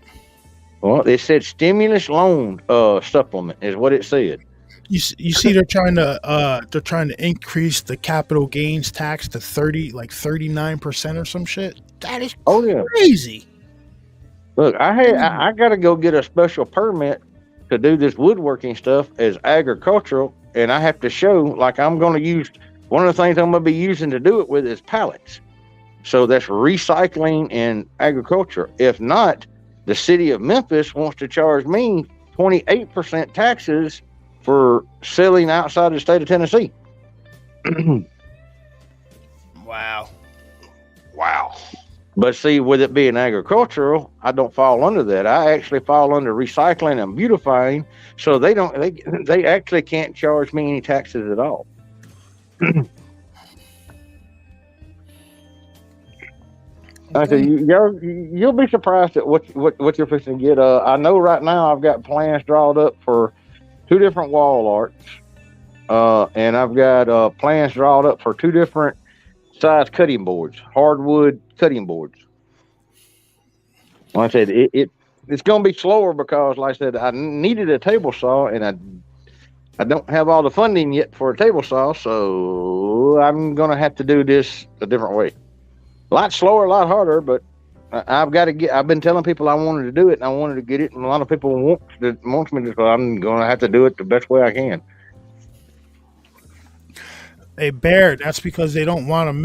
Well, it said stimulus loan supplement is what it said. You see, they're trying to increase the capital gains tax to 39% or some shit. That is crazy. Look, I got to go get a special permit to do this woodworking stuff as agricultural, and I have to show like I'm going to use one of the things I'm going to be using to do it with is pallets. So that's recycling and agriculture. If not, the city of Memphis wants to charge me 28% taxes for selling outside the state of Tennessee. Wow. But see, with it being agricultural, I don't fall under that. I actually fall under recycling and beautifying. So they actually can't charge me any taxes at all. I said, you'll be surprised at what you're fixing to get. I know right now I've got plans drawn up for 2 different wall arts, and I've got plans drawn up for 2 different size cutting boards, hardwood cutting boards. Like I said, it's going to be slower because, like I said, I needed a table saw, and I don't have all the funding yet for a table saw, so I'm going to have to do this a different way. A lot slower, a lot harder, but I've been telling people I wanted to do it, and I wanted to get it, and a lot of people want me to, so I'm going to have to do it the best way I can. Hey, Bear, that's because they don't want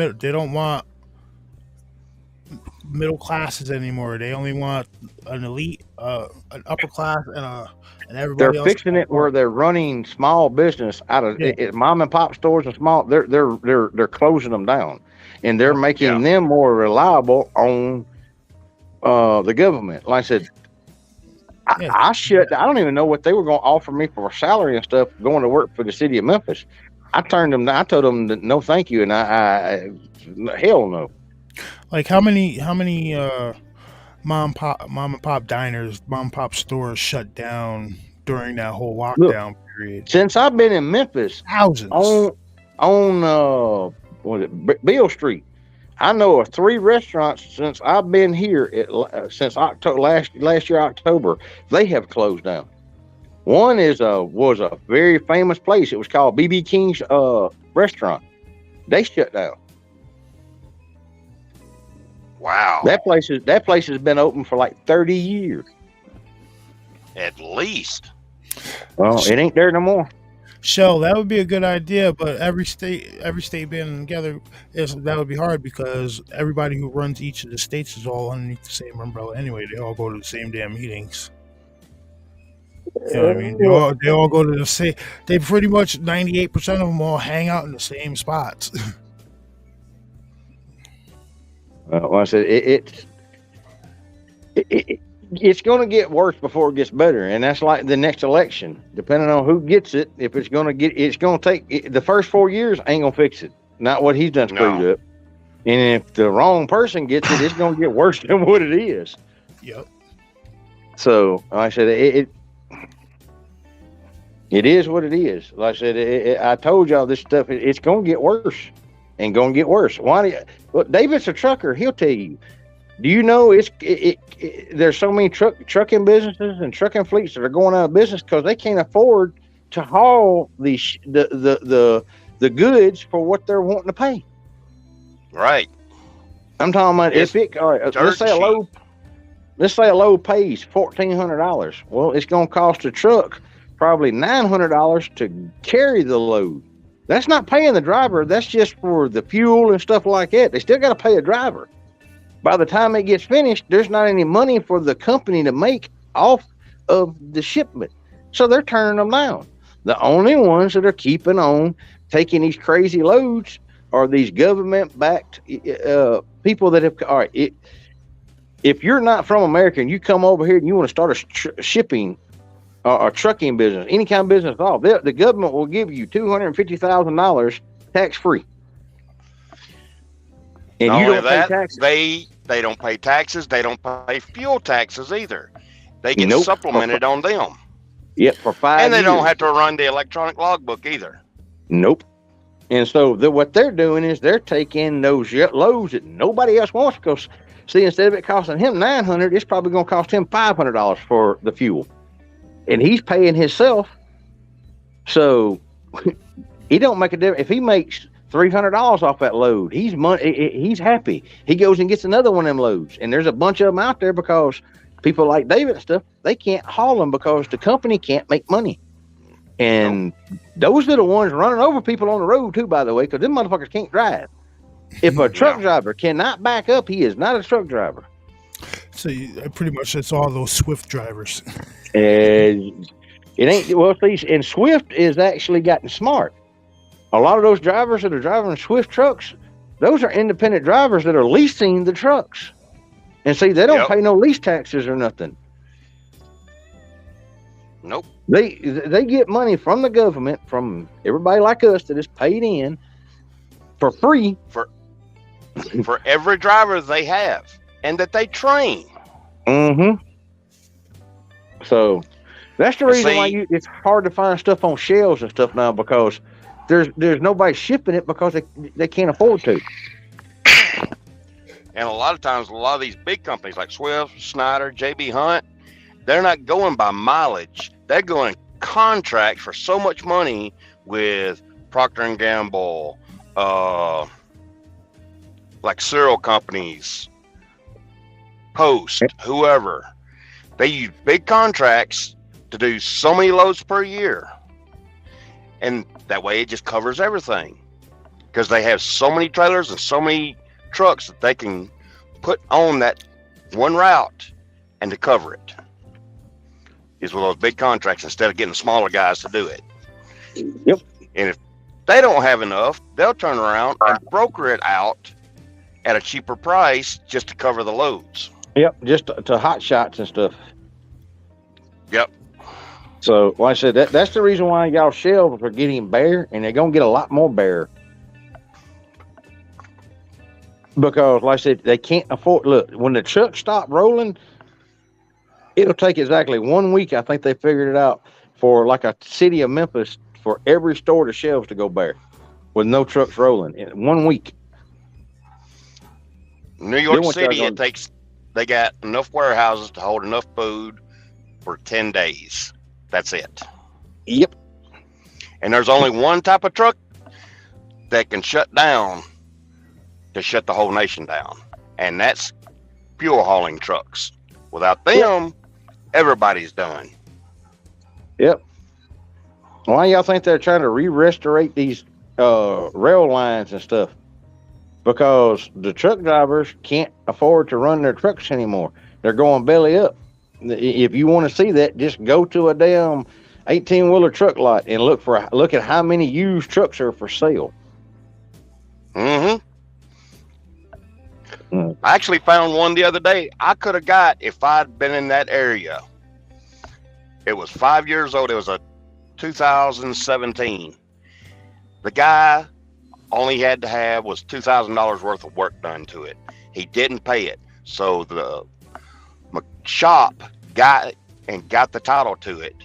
middle classes anymore. They only want an elite, an upper class, and everybody else. They're fixing it where they're running small business out of mom and pop stores and small. They're closing them down, and they're making them more reliable on the government. Like I said, I don't even know what they were going to offer me for salary and stuff going to work for the city of Memphis. I told them that no, thank you, and I hell no. Like how many mom and pop diners, mom and pop stores shut down during that whole lockdown period? Since I've been in Memphis, thousands on Beale Street. I know of 3 restaurants since I've been here since October last year October. They have closed down. One was a very famous place. It was called BB King's restaurant. They shut down. Wow. That place has been open for like 30 years. At least. Well, it ain't there no more. Shell, that would be a good idea, but every state being together that would be hard because everybody who runs each of the states is all underneath the same umbrella anyway. They all go to the same damn meetings. You know what I mean? They all go to the same. They pretty much 98% of them all hang out in the same spots. Well, I said it's going to get worse before it gets better, and that's like the next election. Depending on who gets it, if it's going to take the first 4 years ain't going to fix it. Not what he's done screwed up. And if the wrong person gets it, it's going to get worse than what it is. Yep. So, like I said, it is what it is. Like I said, I told y'all this stuff. It's going to get worse, and going to get worse. Well, David's a trucker. He'll tell you. Do you know there's so many trucking businesses and trucking fleets that are going out of business because they can't afford to haul the goods for what they're wanting to pay. Right. I'm talking about let's say a load pays $1,400. Well, it's going to cost a truck probably $900 to carry the load. That's not paying the driver. That's just for the fuel and stuff like that. They still got to pay a driver. By the time it gets finished, there's not any money for the company to make off of the shipment. So they're turning them down. The only ones that are keeping on taking these crazy loads are these government-backed people that have. All right, if you're not from America and you come over here and you want to start a shipping or trucking business, any kind of business at all, the government will give you $250,000 tax-free. And not you only don't pay that, taxes. They don't pay taxes. They don't pay fuel taxes either. They get supplemented on them. Yep, for 5 years. And they don't have to run the electronic logbook either. Nope. And so what they're doing is they're taking those loads that nobody else wants because, see, instead of it costing him $900, it's probably going to cost him $500 for the fuel. And he's paying himself. So he don't make a difference. If he makes $300 off that load, he's happy. He goes and gets another one of them loads. And there's a bunch of them out there because people like David and stuff, they can't haul them because the company can't make money. And those are the ones running over people on the road too, by the way, because them motherfuckers can't drive. If a truck driver cannot back up, he is not a truck driver. So pretty much it's all those Swift drivers. And it ain't, well, see, and Swift is actually gotten smart. A lot of those drivers that are driving Swift trucks, those are independent drivers that are leasing the trucks. And see, they don't pay no lease taxes or nothing. Nope. They get money from the government, from everybody like us that is paid in for free. For every driver they have and that they train. Mm-hmm. So that's the reason why it's hard to find stuff on shelves and stuff now, because there's nobody shipping it because they can't afford to. And a lot of times, a lot of these big companies like Swift, Schneider, JB Hunt, they're not going by mileage. They're going contract for so much money with Procter & Gamble, like cereal companies, Post, whoever. They use big contracts to do so many loads per year. And that way it just covers everything. Because they have so many trailers and so many trucks that they can put on that one route and to cover it. Is with those big contracts instead of getting smaller guys to do it. Yep. And if they don't have enough, they'll turn around and broker it out at a cheaper price just to cover the loads. Yep, just to hot shots and stuff. Yep. So, like I said, that's the reason why y'all shelves are getting bare, and they're going to get a lot more bare. Because, like I said, they can't afford. Look, when the trucks stop rolling, it'll take exactly 1 week. I think they figured it out for like a city of Memphis for every store to shelves to go bare with no trucks rolling in 1 week. New York City, they got enough warehouses to hold enough food for 10 days. That's it. Yep. And there's only one type of truck that can shut down to shut the whole nation down, and that's fuel hauling trucks. Without them, everybody's done. Yep. Why y'all think they're trying to re-restaurate these rail lines and stuff? Because the truck drivers can't afford to run their trucks anymore. They're going belly up. If you want to see that, just go to a damn 18-wheeler truck lot and look at how many used trucks are for sale. I actually found one the other day. I could have got, if I'd been in that area. It was 5 years old. It was a 2017. The guy only had to have was $2,000 worth of work done to it. He didn't pay it, so the shop got the title to it.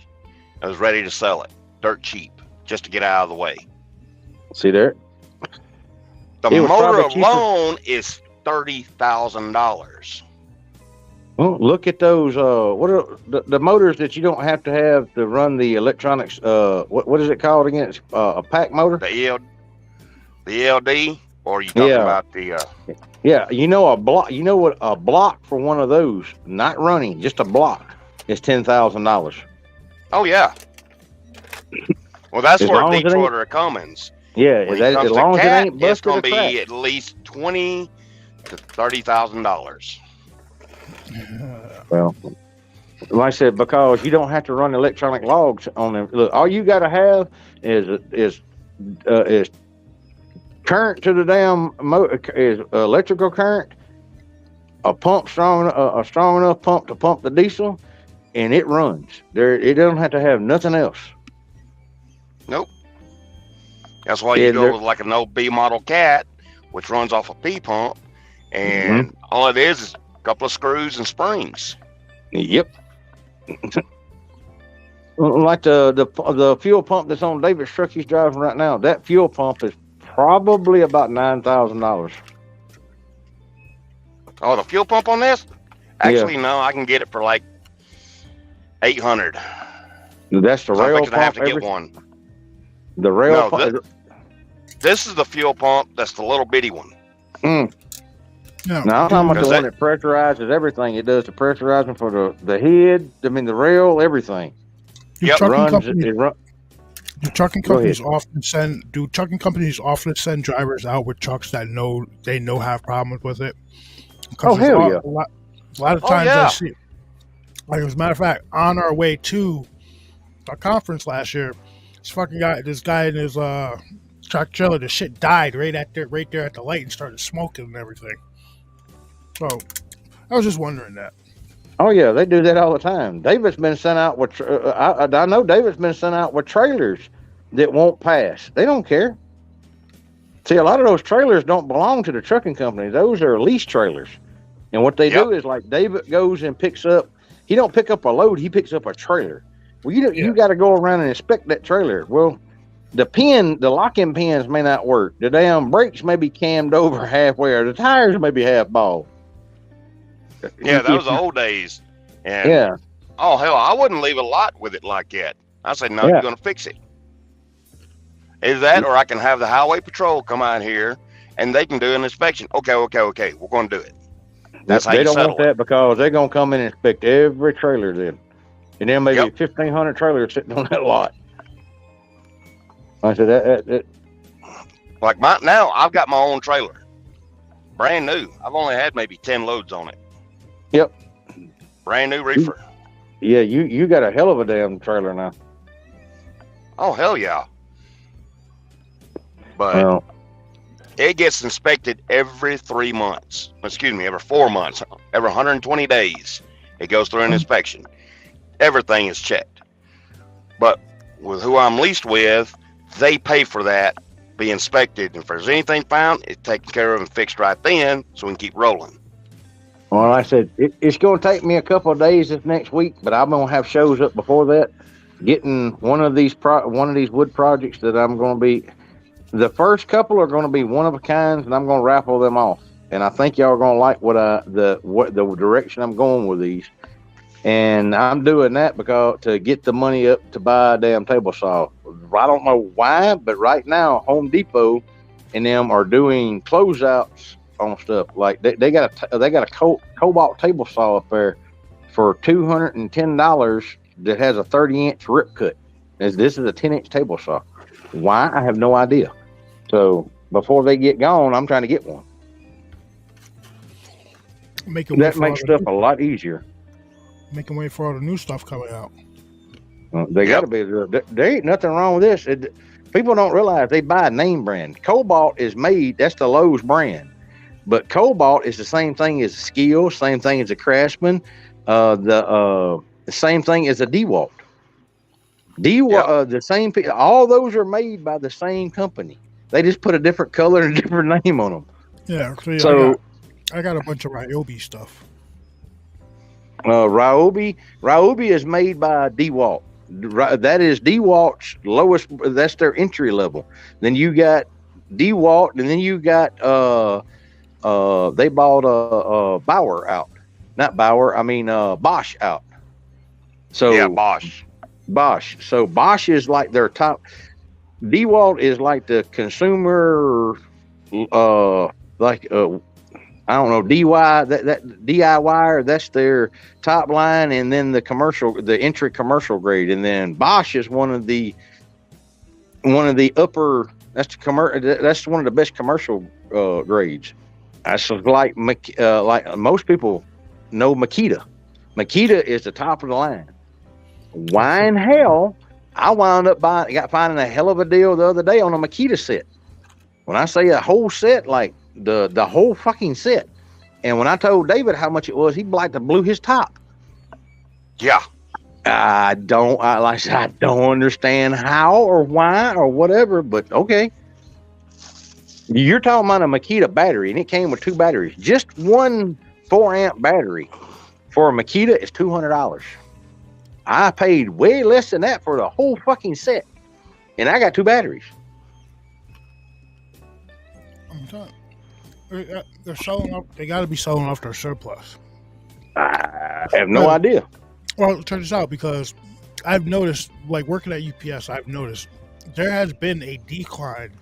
I was ready to sell it dirt cheap just to get out of the way. See there? The motor alone is $30,000. Well, look at those. What are the motors that you don't have to run the electronics? What is it called again? It's, a pack motor. The ELD, or are you talking about the? Yeah, you know a block. You know what a block for one of those, not running, just a block, is $10,000. Oh yeah. Well, that's for Detroit or Cummins. Yeah, as long as it ain't busted, it's going to be at least $20,000 to $30,000. Well, like I said, because you don't have to run electronic logs on them. Look, all you got to have is current to the damn motor, is electrical current, a strong enough pump to pump the diesel, and it runs. It doesn't have to have nothing else. Nope. That's why you go with like an old B model Cat, which runs off a P pump, and all it is a couple of screws and springs. Yep. Like the fuel pump that's on David's truck he's driving right now. That fuel pump is probably about $9,000. Oh, the fuel pump on this? Actually, no. I can get it for like $800. That's the rail pump. I have to get one. The rail pump. This is the fuel pump. That's the little bitty one. No. Now I'm talking about the one that pressurizes everything. It does the pressurizing for the head. I mean the rail, everything. Do trucking companies often send drivers out with trucks that they know have problems with it? Oh hell yeah! A lot of times I see it. Like as a matter of fact, on our way to a conference last year, this guy in his truck trailer, the shit died right there at the light and started smoking and everything. So I was just wondering that. Oh yeah, they do that all the time. David's been sent out with. I know David's been sent out with trailers that won't pass. They don't care. See, a lot of those trailers don't belong to the trucking company. Those are lease trailers. And what they do is like David goes and picks up. He don't pick up a load. He picks up a trailer. Well, you got to go around and inspect that trailer. Well, the locking pins may not work. The damn brakes may be cammed over halfway, or the tires may be half bald. Yeah, that was the old days. And oh hell, I wouldn't leave a lot with it like that. I say no, you're gonna fix it. Either that, or I can have the highway patrol come out here and they can do an inspection. Okay, we're gonna do it. That's how they you don't settle want that because they're gonna come in and inspect every trailer then, and then maybe 1,500 trailers sitting on that lot. I said that. Like now, I've got my own trailer, brand new. I've only had maybe 10 loads on it. Yep. Brand new reefer. Yeah, you got a hell of a damn trailer now. Oh hell yeah. But it gets inspected every 3 months. Excuse me, every 4 months. Every 120 days, it goes through an inspection. Everything is checked. But with who I'm leased with, they pay for that, be inspected, and if there's anything found, it's taken care of and fixed right then, so we can keep rolling. Well, like I said, it's going to take me a couple of days this next week, but I'm going to have shows up before that. Getting one of these wood projects that I'm going to be. The first couple are going to be one of a kind, and I'm going to raffle them off. And I think y'all are going to like the direction I'm going with these. And I'm doing that because to get the money up to buy a damn table saw. I don't know why, but right now Home Depot and them are doing closeouts on stuff. Like they got a Cobalt table saw up there for $210 that has a 30-inch rip cut. This is a 10-inch table saw. Why? I have no idea. So before they get gone, I'm trying to get one. That makes stuff a lot easier. Making way for all the new stuff coming out. They got to be. There ain't nothing wrong with this. People don't realize they buy a name brand. Cobalt is made. That's the Lowe's brand. But Cobalt is the same thing as Skil, same thing as a Craftsman, the same thing as a DeWalt. The same. All those are made by the same company. They just put a different color and a different name on them. Yeah. So I got a bunch of Ryobi stuff. Ryobi is made by DeWalt. That is DeWalt's lowest. That's their entry level. Then you got DeWalt, and then you got they bought Bauer out. Not Bauer. I mean Bosch out. So yeah, Bosch. So Bosch is like their top. DeWalt is like the consumer, I don't know, that DIY, that's their top line, and then the entry commercial grade, and then Bosch is one of the upper. That's one of the best commercial grades. That's like most people know Makita. Makita is the top of the line. Why in hell? I wound up finding a hell of a deal the other day on a Makita set. When I say a whole set, like the whole fucking set. And when I told David how much it was, he like to blew his top. Yeah. I don't understand how or why or whatever, but okay. You're talking about a Makita battery, and it came with 2 batteries. Just one 4-amp battery for a Makita is $200. I paid way less than that for the whole fucking set, and I got 2 batteries. I'm telling you, they're selling off. They got to be selling off their surplus. I have no idea. Well, check this out, because I've noticed, like working at UPS, I've noticed there has been a decline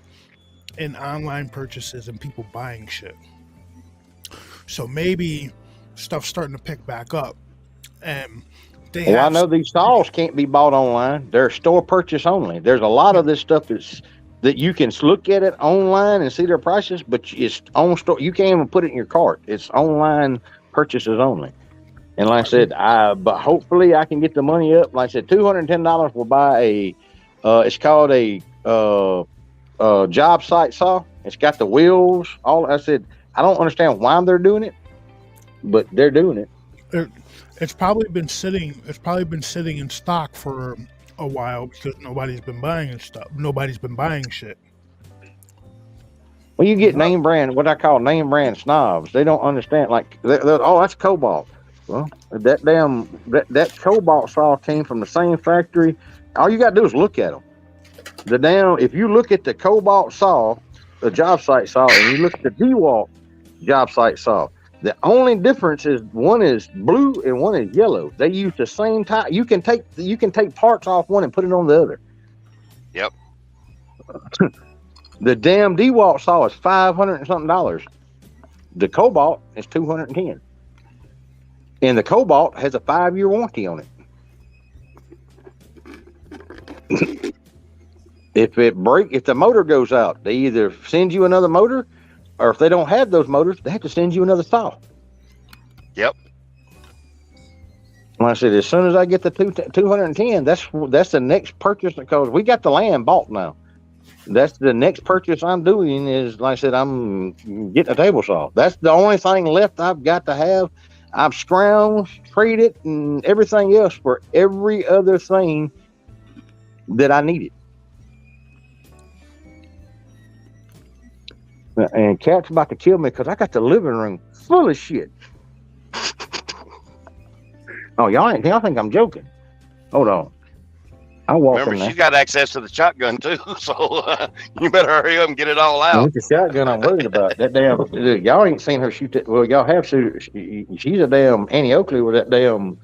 in online purchases and people buying shit. So maybe stuff's starting to pick back up, and I know these saws can't be bought online. They're store purchase only. There's a lot of this stuff that you can look at it online and see their prices, but it's on store. You can't even put it in your cart. It's online purchases only. And like I said, but hopefully I can get the money up. Like I said, $210 will buy it's called a job site saw. It's got the wheels. I said, I don't understand why they're doing it, but they're doing it. It's probably been sitting in stock for a while because nobody's been buying stuff. Nobody's been buying shit. Well, you get name brand, what I call name brand snobs. They don't understand. Like, that's Cobalt. Well, that Cobalt saw came from the same factory. All you got to do is look at them. If you look at the Cobalt saw, the job site saw, and you look at the DeWalt job site saw, the only difference is one is blue and one is yellow. They use the same type. You can take parts off one and put it on the other. Yep. The damn DeWalt saw is $500 and something. The Cobalt is $210, and the Cobalt has a 5-year warranty on it. If the motor goes out, they either send you another motor, or if they don't have those motors, they have to send you another saw. Yep. Like I said, as soon as I get the 210, that's the next purchase, because we got the land bought now. That's the next purchase I'm doing is, like I said, I'm getting a table saw. That's the only thing left I've got to have. I've scrounged, traded, and everything else for every other thing that I needed. And Cat's about to kill me because I got the living room full of shit. Oh, y'all think I'm joking? Hold on. I'll walk Remember, she's got access to the shotgun too, so you better hurry up and get it all out. With the shotgun, I'm worried about that damn. Y'all ain't seen her shoot that. Well, y'all have seen. She's a damn Annie Oakley with that damn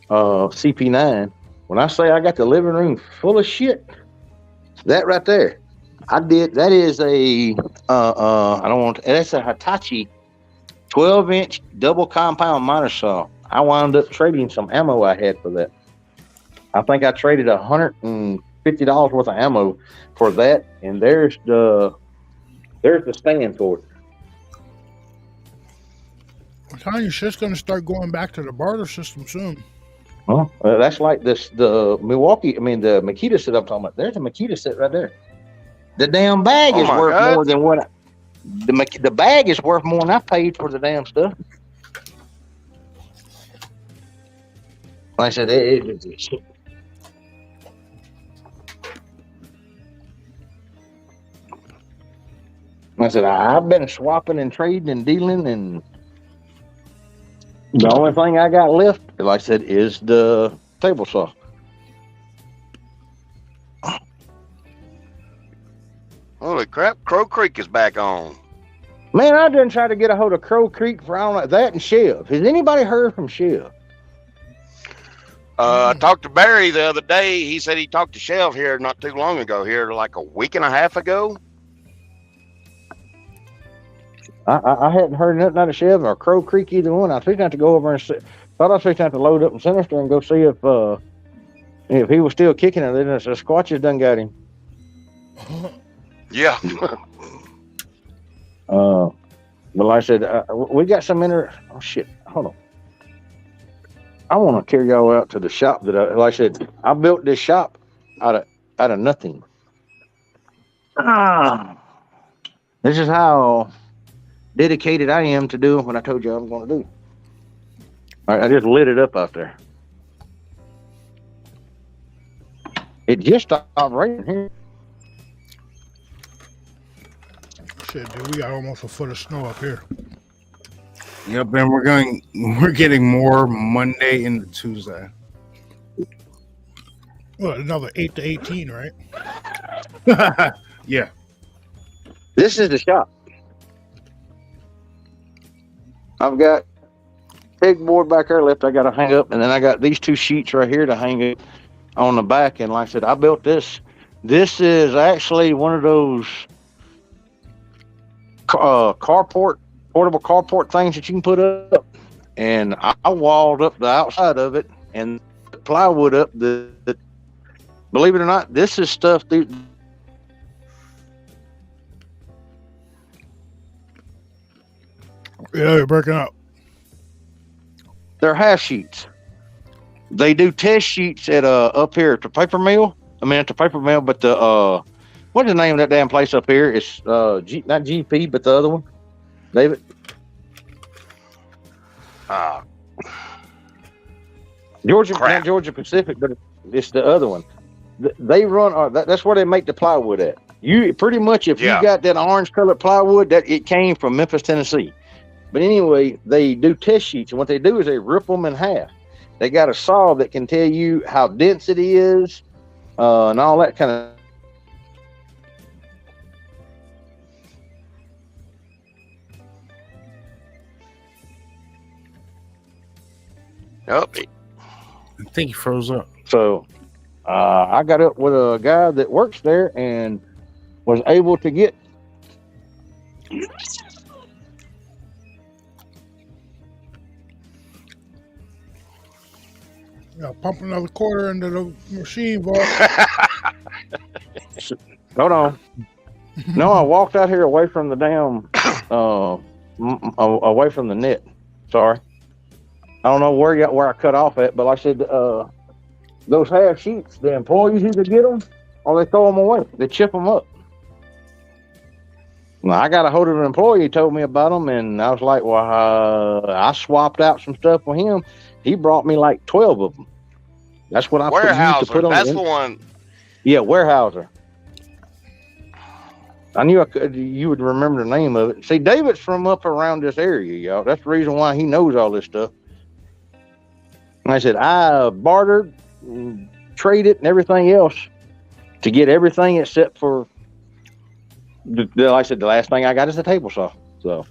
CP9. When I say I got the living room full of shit, that right there. I did. That is a. I don't want. That's a Hitachi 12-inch double compound miter saw. I wound up trading some ammo I had for that. I think I traded $150 worth of ammo for that, and there's the stand for it. I'm telling you, shit's gonna start going back to the barter system soon. Huh? That's like this. The Milwaukee. I mean, the Makita set I'm talking about. There's a Makita set right there. The damn bag is worth more than what the bag is worth more than I paid for the damn stuff. Like I said, I've been swapping and trading and dealing, and the only thing I got left, like I said, is the table saw. Holy crap, Crow Creek is back on. Man, I didn't try to get a hold of Crow Creek for all that and Chev. Has anybody heard from Chev? I talked to Barry the other day. He said he talked to Chev here not too long ago, here like a week and a half ago. I hadn't heard nothing out of Chev or Crow Creek, either one. I was fixing to go over and see. Thought I was fixing to load up in Sinister and go see if he was still kicking it. Then the Squatches done got him. Yeah. But like I said, we got some Oh shit! Hold on. I want to carry y'all out to the shop that like I said, I built this shop out of nothing. This is how dedicated I am to doing what I told you I was going to do. All right, I just lit it up out there. It just stopped raining here. Shit, dude, we got almost a foot of snow up here. Yep, and we're getting more Monday into Tuesday. Well, another 8 to 18, right? Yeah. This is the shop. I've got pegboard back there left I got to hang up, and then I got these two sheets right here to hang it on the back. And like I said, I built this. This is actually one of those portable carport things that you can put up. And I walled up the outside of it and plywood up the believe it or not, this is stuff that Yeah, you're breaking up. they're half sheets. They do test sheets at up here at the paper mill. I mean at the paper mill, but the what's the name of that damn place up here? It's not GP, but the other one. David. Georgia, not Georgia Pacific, but it's the other one. They run. That's where they make the plywood at. You pretty much, if you got that orange colored plywood, that it came from Memphis, Tennessee. But anyway, they do test sheets, and what they do is they rip them in half. They got a saw that can tell you how dense it is, and all that kind of. Oh, I think he froze up. So I got up with a guy that works there and was able to get. Yeah, pump another quarter into the machine, boy. Hold on. No, I walked out here away from the damn, away from the net. Sorry. I don't know where I cut off at, but like I said, those half sheets, the employees either get them or they throw them away. They chip them up. Now, I got a hold of an employee who told me about them, and I was like, well, I swapped out some stuff with him. He brought me like 12 of them. That's what I used to put on. That's the one. Yeah, Warehouser. I knew you would remember the name of it. See, David's from up around this area, y'all. That's the reason why he knows all this stuff. Like I said, I bartered, traded, and everything else to get everything except for, like I said, the last thing I got is a table saw. So,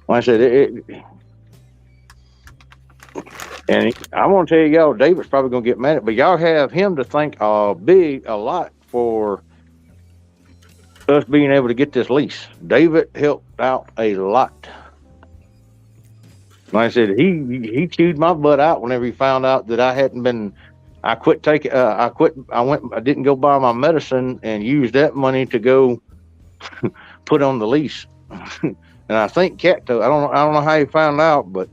like I said, And I want to tell y'all, David's probably gonna get mad at it, but y'all have him to thank a lot for us being able to get this lease. David helped out a lot. Like I said, he chewed my butt out whenever he found out that I hadn't been. I didn't go buy my medicine and use that money to go put on the lease. And I think Cat told. I don't know how he found out, but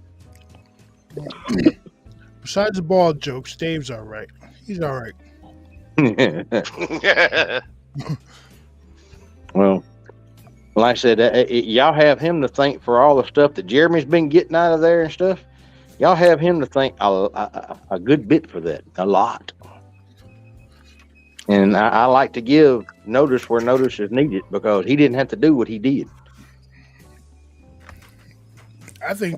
besides the ball jokes, Dave's all right. He's all right. Well, like I said, y'all have him to thank for all the stuff that Jeremy's been getting out of there and stuff. Y'all have him to thank a good bit for that, a lot. And I like to give notice where notice is needed because he didn't have to do what he did. I think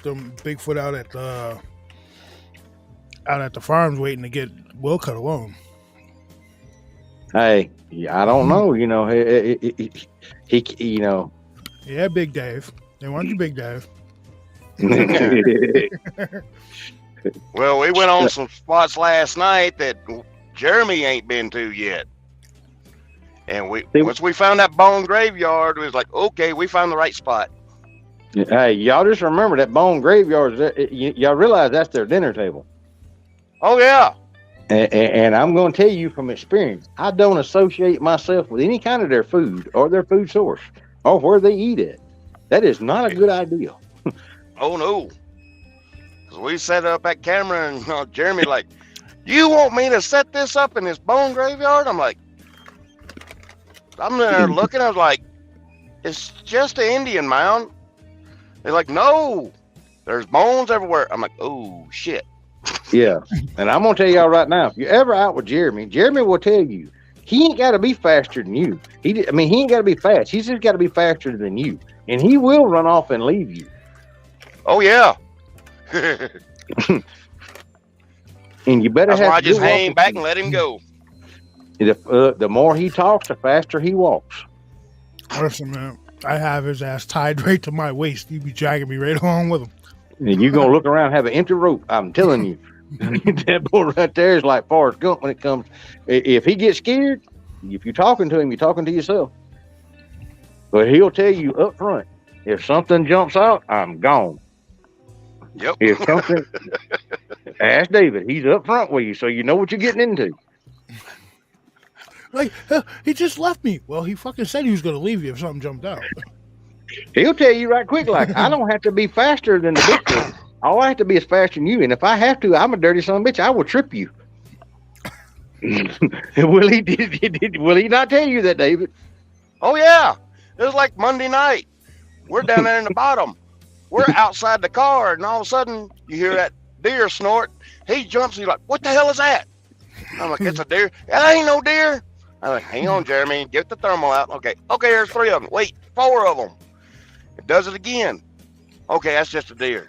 them Bigfoot out at the farms waiting to get Wilcott alone. Hey, I don't know. You know, he you know. Yeah, Big Dave. They want you, Big Dave. Well, we went on some spots last night that Jeremy ain't been to yet. And once we found that bone graveyard, it was like, okay, we found the right spot. Hey, y'all just remember that bone graveyard. Y'all realize that's their dinner table. Oh, yeah. And I'm going to tell you from experience, I don't associate myself with any kind of their food or their food source or where they eat it. That is not a good idea. Oh, no. Because we set up that camera and Jeremy like, you want me to set this up in this bone graveyard? I'm like, I'm there looking. I was like, it's just an Indian mound. They're like, no, there's bones everywhere. I'm like, oh, shit. Yeah. And I'm going to tell y'all right now, if you're ever out with Jeremy, Jeremy will tell you, he ain't got to be faster than you. He ain't got to be fast. He's just got to be faster than you. And he will run off and leave you. Oh, yeah. And you better That's why I just hang back and let him go. The more he talks, the faster he walks. Listen, man, I have his ass tied right to my waist. He'd be dragging me right along with him. And you're going to look around and have an empty rope. I'm telling you. That boy right there is like Forrest Gump when it comes. If he gets scared, if you're talking to him, you're talking to yourself. But he'll tell you up front, if something jumps out, I'm gone. Yep. If something, ask David. He's up front with you, so you know what you're getting into. Like, he just left me. Well, he fucking said he was going to leave you if something jumped out. He'll tell you right quick, like, I don't have to be faster than the bitch. All I have to be is faster than you. And if I have to, I'm a dirty son of a bitch. I will trip you. Will he not tell you that, David? Oh, yeah. It was like Monday night. We're down there in the bottom. We're outside the car, and all of a sudden, you hear that deer snort. He jumps, and he's like, what the hell is that? I'm like, it's a deer. That ain't no deer. I'm like, hang on, Jeremy. Get the thermal out. Okay, there's 3 of them. Wait, 4 of them. It does it again. Okay, that's just a deer.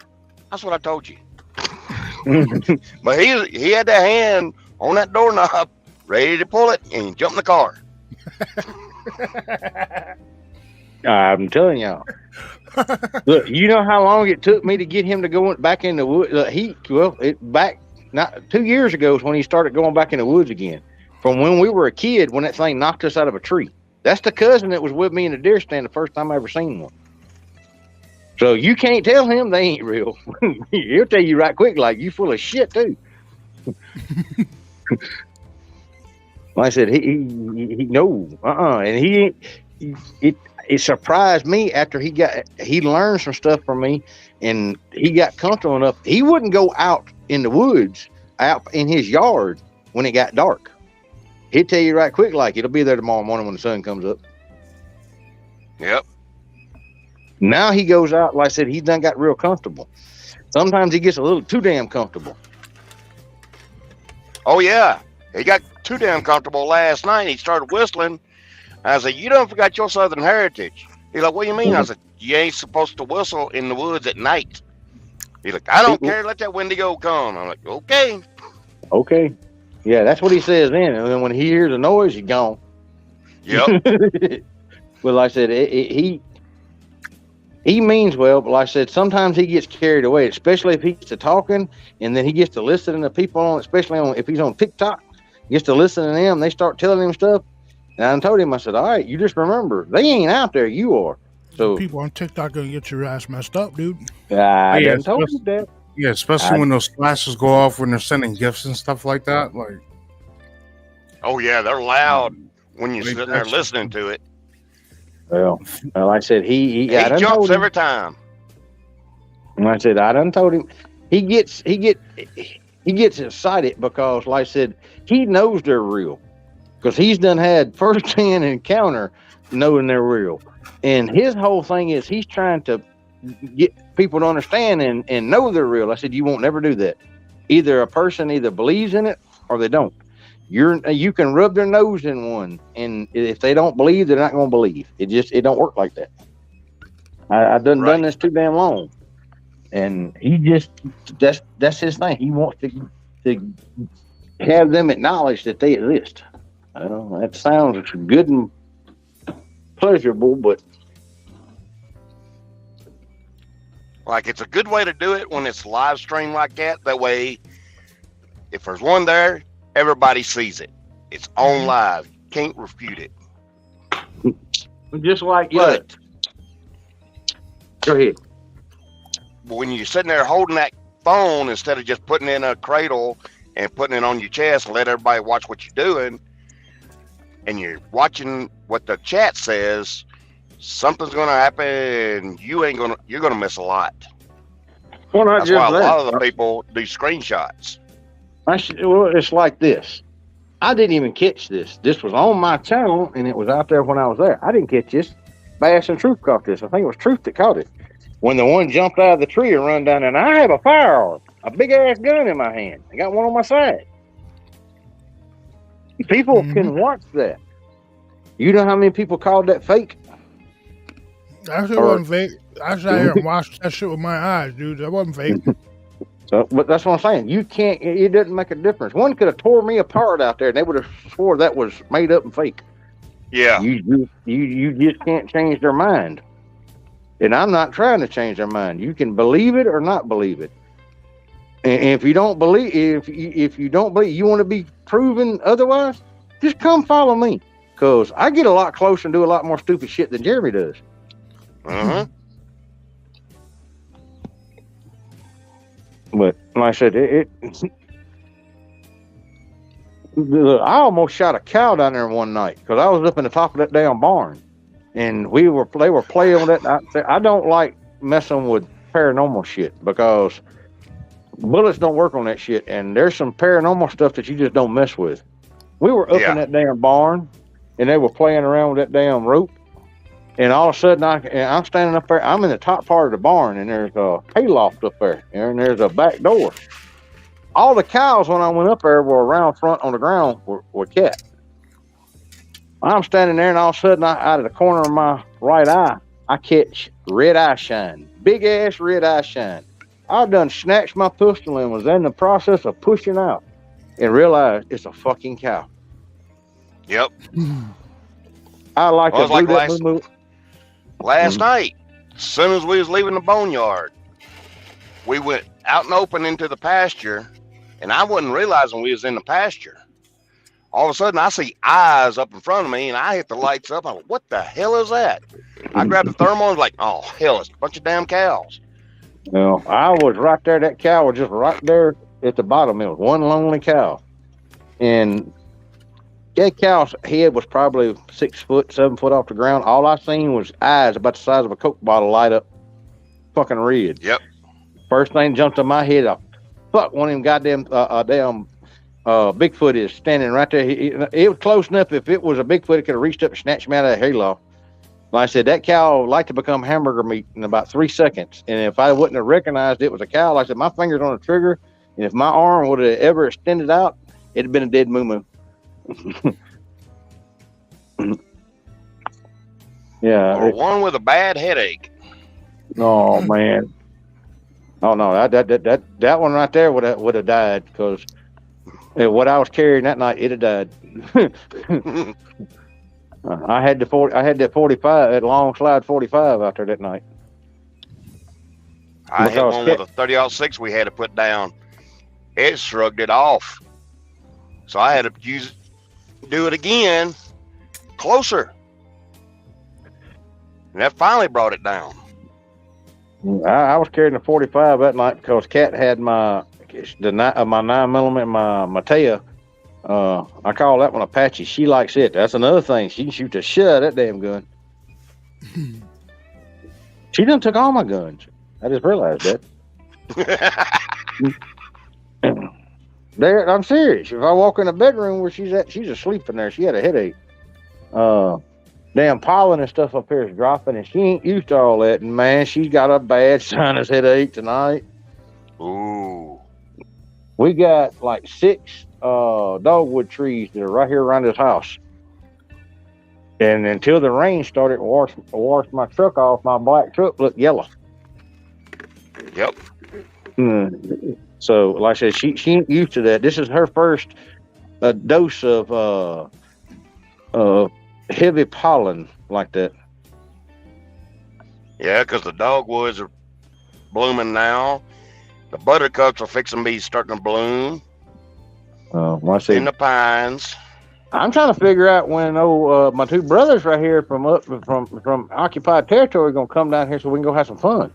That's what I told you. But he had that hand on that doorknob, ready to pull it, and he jumped in the car. I'm telling y'all. Look, you know how long it took me to get him to go back in the woods? Not 2 years ago is when he started going back in the woods again. From when we were a kid, when that thing knocked us out of a tree. That's the cousin that was with me in the deer stand the first time I ever seen one. So you can't tell him they ain't real. He'll tell you right quick, like, you full of shit too. Like I said, he no, and it surprised me after he learned some stuff from me, and he got comfortable enough. He wouldn't go out in the woods, out in his yard when it got dark. He'd tell you right quick, like, it'll be there tomorrow morning when the sun comes up. Yep. Now he goes out, like I said, he's done got real comfortable. Sometimes he gets a little too damn comfortable. Oh, yeah. He got too damn comfortable last night. He started whistling. I said, you don't forget your Southern heritage. He's like, what do you mean? I said, you ain't supposed to whistle in the woods at night. He's like, I don't care. Let that Wendigo come. I'm like, okay. Okay. Yeah, that's what he says then. And then when he hears a noise, he's gone. Yep. But like I said, he means well, but like I said, sometimes he gets carried away, especially if he gets to talking and then he gets to listening to people on, especially on if he's on TikTok, he gets to listen to them. They start telling him stuff. And I told him, I said, all right, you just remember, they ain't out there, you are. So people on TikTok gonna get your ass messed up, dude. I done told you that. Yeah, especially when those flashes go off when they're sending gifts and stuff like that. Like, oh yeah, they're loud when you're sitting there listening to it. Well, like I said, he jumps every time. And I said, I done told him he gets excited because, like I said, he knows they're real because he's done had first-hand encounter knowing they're real. And his whole thing is he's trying to get people to understand and know they're real. I said, you won't never do that. Either a person either believes in it or they don't. You can rub their nose in one, and if they don't believe, they're not going to believe. It don't work like that. I've done this too damn long, and he just that's his thing. He wants to have them acknowledge that they exist. That sounds good and pleasurable, but like it's a good way to do it when it's live stream like that. That way, if there's one there, everybody sees it. It's on live. You can't refute it. Just like that. Go ahead. But when you're sitting there holding that phone instead of just putting it in a cradle and putting it on your chest and let everybody watch what you're doing, and you're watching what the chat says, something's going to happen and you're going to miss a lot. Well, that's why a lot of the people do screenshots. Well, it's like this. I didn't even catch this. This was on my channel, and it was out there when I was there. I didn't catch this. Bass and Truth caught this. I think it was Truth that caught it. When the one jumped out of the tree and run down, and I have a firearm, a big-ass gun in my hand. I got one on my side. People can watch that. You know how many people called that fake? That shit wasn't fake. I sat here and watched that shit with my eyes, dude. That wasn't fake. So, but that's what I'm saying. You can't. It doesn't make a difference. One could have tore me apart out there, and they would have swore that was made up and fake. Yeah. You just can't change their mind. And I'm not trying to change their mind. You can believe it or not believe it. And if you don't believe, if you don't believe, you want to be proven otherwise, just come follow me, because I get a lot closer and do a lot more stupid shit than Jeremy does. But like I said, I almost shot a cow down there one night because I was up in the top of that damn barn, and they were playing with that. I don't like messing with paranormal shit because bullets don't work on that shit, and there's some paranormal stuff that you just don't mess with. We were up in that damn barn, and they were playing around with that damn rope. And all of a sudden, I'm standing up there. I'm in the top part of the barn, and there's a hayloft up there, and there's a back door. All the cows, when I went up there, were around front on the ground were kept. I'm standing there, and all of a sudden, out of the corner of my right eye, I catch red eye shine, big ass red eye shine. I done snatched my pistol and was in the process of pushing out, and realized it's a fucking cow. Yep. I like to like last night, as soon as we was leaving the boneyard, we went out and open into the pasture, and I wasn't realizing we was in the pasture. All of a sudden, I see eyes up in front of me, and I hit the lights up. I'm like, what the hell is that? I grabbed the thermal and was like, oh, hell, it's a bunch of damn cows. Well, I was right there. That cow was just right there at the bottom. It was one lonely cow. And that cow's head was probably 6 foot, 7 foot off the ground. All I seen was eyes about the size of a Coke bottle light up fucking red. Yep. First thing jumped in my head, fuck, one of them goddamn Bigfoot is standing right there. It was close enough. If it was a Bigfoot, it could have reached up and snatched me out of that hayloft. Like I said, that cow would like to become hamburger meat in about 3 seconds. And if I wouldn't have recognized it was a cow, like I said, my finger's on the trigger, and if my arm would have ever extended out, it'd have been a dead moo-moo. Yeah. Or one with a bad headache. Oh man. Oh no, that one right there would have died, because what I was carrying that night, it'd have died. I had that 45, that long slide 45 out there that night. I hit one with a 30-06 we had to put down. It shrugged it off. So I had to do it again, closer. And that finally brought it down. I was carrying a 45 that night because Cat had my 9mm, my Matea. I call that one Apache. She likes it. That's another thing. She can shoot the shit out of that damn gun. She done took all my guns. I just realized that. I'm serious. If I walk in the bedroom where she's at, she's asleep in there. She had a headache. Damn pollen and stuff up here is dropping, and she ain't used to all that. And man, she's got a bad sinus headache tonight. Ooh. We got like 6 dogwood trees that are right here around this house. And until the rain started to wash my truck off, my black truck looked yellow. Yep. So, like I said, she ain't used to that. This is her first dose of heavy pollen like that. Yeah, because the dogwoods are blooming now. The buttercups are fixing to be starting to bloom. In the pines. I'm trying to figure out when my 2 brothers right here from occupied territory are gonna come down here so we can go have some fun.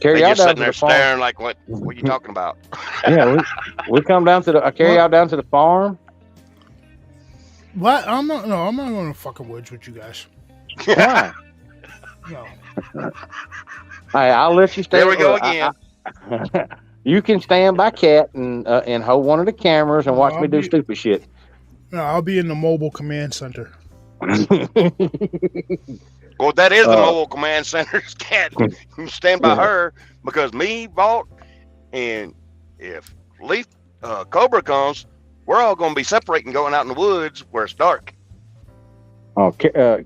Carry They out just down sitting to there the farm. staring like, what are you talking about? Yeah, we come down to I carry out down to the farm. What? I'm not going to fucking woods with you guys. Why? No. Hey, I'll let you stay. There we go again. You can stand by Cat and hold one of the cameras and watch me do stupid shit. No, I'll be in the mobile command center. Well, that is the mobile command center's Cat. You stand by her because me, Vault, and if Leaf Cobra comes, we're all going to be separating, going out in the woods where it's dark. Okay.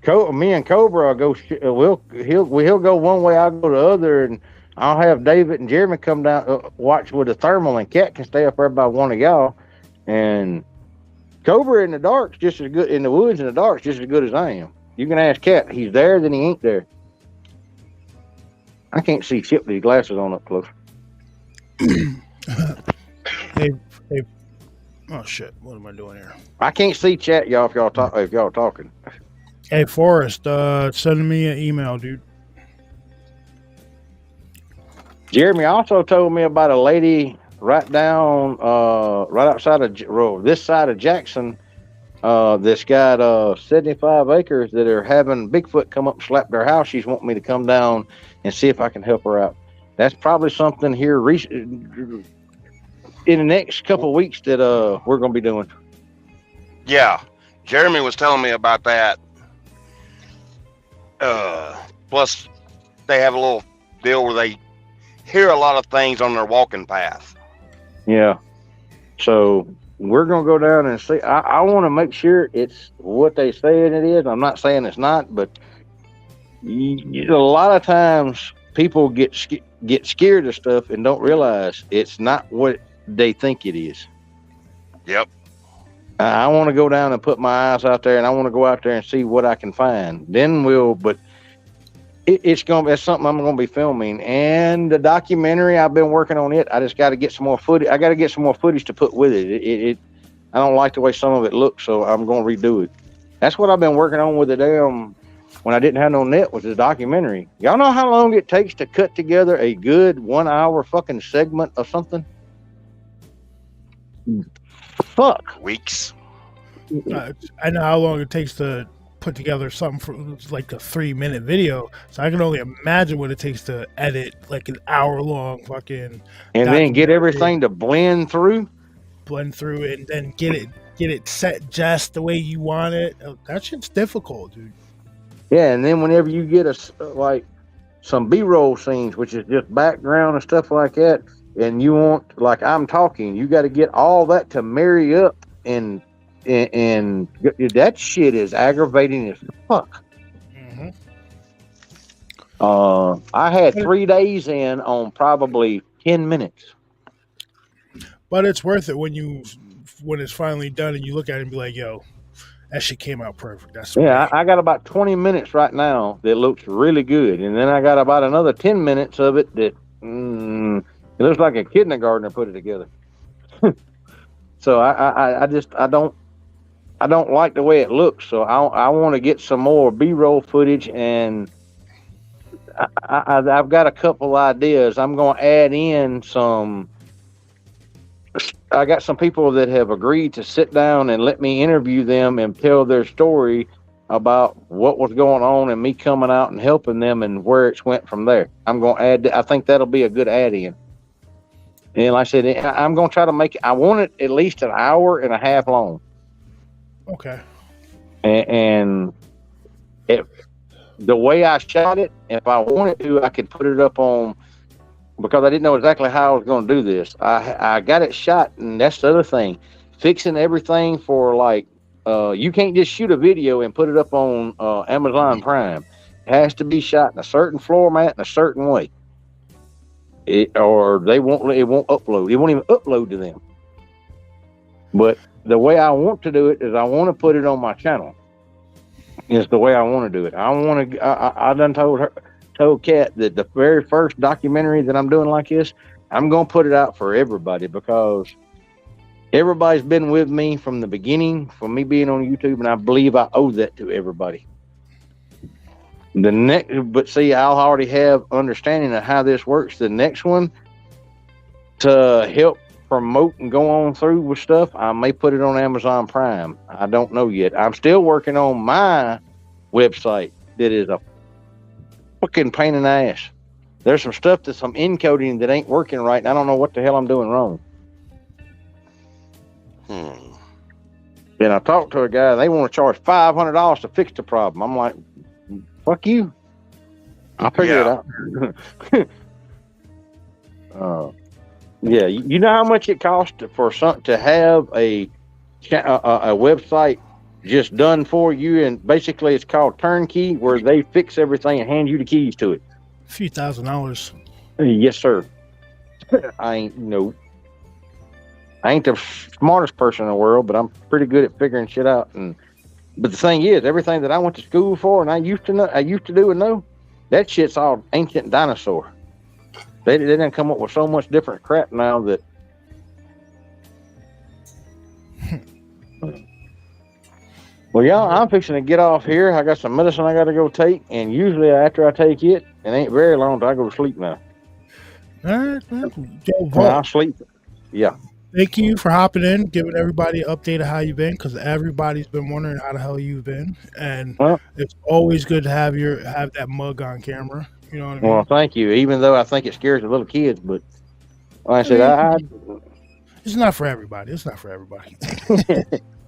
Me and Cobra go. He'll go one way, I'll go the other, and I'll have David and Jeremy come down watch with a thermal, and Cat can stay up there by one of y'all. And Cobra in the dark's just as good in the woods in the dark's just as good as I am. You can ask Cat. He's there, then he ain't there. I can't see shit with these glasses on up close. Hey. Oh shit! What am I doing here? I can't see chat, y'all. If y'all talking. Hey, Forrest, send me an email, dude. Jeremy also told me about a lady right outside of this side of Jackson. That's got 75 acres that are having Bigfoot come up and slap their house. She's wanting me to come down and see if I can help her out. That's probably something here in the next couple of weeks that we're going to be doing. Yeah, Jeremy was telling me about that. Plus, they have a little deal where they hear a lot of things on their walking path. Yeah. So we're going to go down and see. I want to make sure it's what they say it is. I'm not saying it's not, but a lot of times people get scared of stuff and don't realize it's not what they think it is. Yep. I want to go down and put my eyes out there, and I want to go out there and see what I can find. Then but it's something I'm going to be filming. And the documentary, I've been working on it. I just got to get some more footage. I got to get some more footage to put with it. I don't like the way some of it looks, so I'm going to redo it. That's what I've been working on with the damn, when I didn't have no net, was the documentary. Y'all know how long it takes to cut together a good 1 hour fucking segment of something? Fuck. Weeks. I know how long it takes to put together something for like a 3-minute video, so I can only imagine what it takes to edit like an hour-long fucking. And then get everything to blend through and then get it set just the way you want it. That shit's difficult, dude. Yeah, and then whenever you get like some B-roll scenes, which is just background and stuff like that, and you want, like I'm talking, you got to get all that to marry up, and that shit is aggravating as fuck. Mm-hmm. I had 3 days in on probably 10 minutes. But it's worth it when it's finally done and you look at it and be like, yo, that shit came out perfect. That's I got about 20 minutes right now that looks really good, and then I got about another 10 minutes of it that it looks like a kindergartner put it together. So I don't like the way it looks. So I want to get some more B-roll footage, and I've got a couple ideas. I'm going to add in some. I got some people that have agreed to sit down and let me interview them and tell their story about what was going on and me coming out and helping them and where it's went from there. I'm going to add. I think that'll be a good add-in. And like I said, I'm going to try to make it. I want it at least an hour and a half long. Okay. And the way I shot it, if I wanted to, I could put it up on, because I didn't know exactly how I was going to do this. I got it shot, and that's the other thing. Fixing everything for, like, you can't just shoot a video and put it up on Amazon Prime. It has to be shot in a certain format in a certain way. Or it won't upload. It won't even upload to them. But the way I want to do it is I want to put it on my channel. Is the way I want to do it. I done told Kat that the very first documentary that I'm doing like this, I'm going to put it out for everybody, because everybody's been with me from the beginning, from me being on YouTube, and I believe I owe that to everybody. But see, I'll already have understanding of how this works. The next one, to help promote and go on through with stuff, I may put it on Amazon Prime. I don't know yet. I'm still working on my website that is a fucking pain in the ass. There's some stuff that's some encoding that ain't working right, and I don't know what the hell I'm doing wrong. And I talked to a guy, they want to charge $500 to fix the problem. I'm like, fuck you. I'll figure it out. Yeah, you know how much it costs for to have a website just done for you, and basically it's called turnkey, where they fix everything and hand you the keys to it. A few $1,000s. Yes, sir. I ain't the smartest person in the world, but I'm pretty good at figuring shit out. But the thing is, everything that I went to school for and I used to do and know, that shit's all ancient dinosaur. They didn't come up with so much different crap now that. Well, y'all, I'm fixing to get off here. I got some medicine I got to go take, and usually after I take it ain't very long till I go to sleep now. All right, Joe, I'll sleep. Yeah. Thank you for hopping in, giving everybody an update of how you've been, because everybody's been wondering how the hell you've been, and it's always good to have that mug on camera. You know what I mean? Well, thank you. Even though I think it scares the little kids, but like I said, it's not for everybody. It's not for everybody.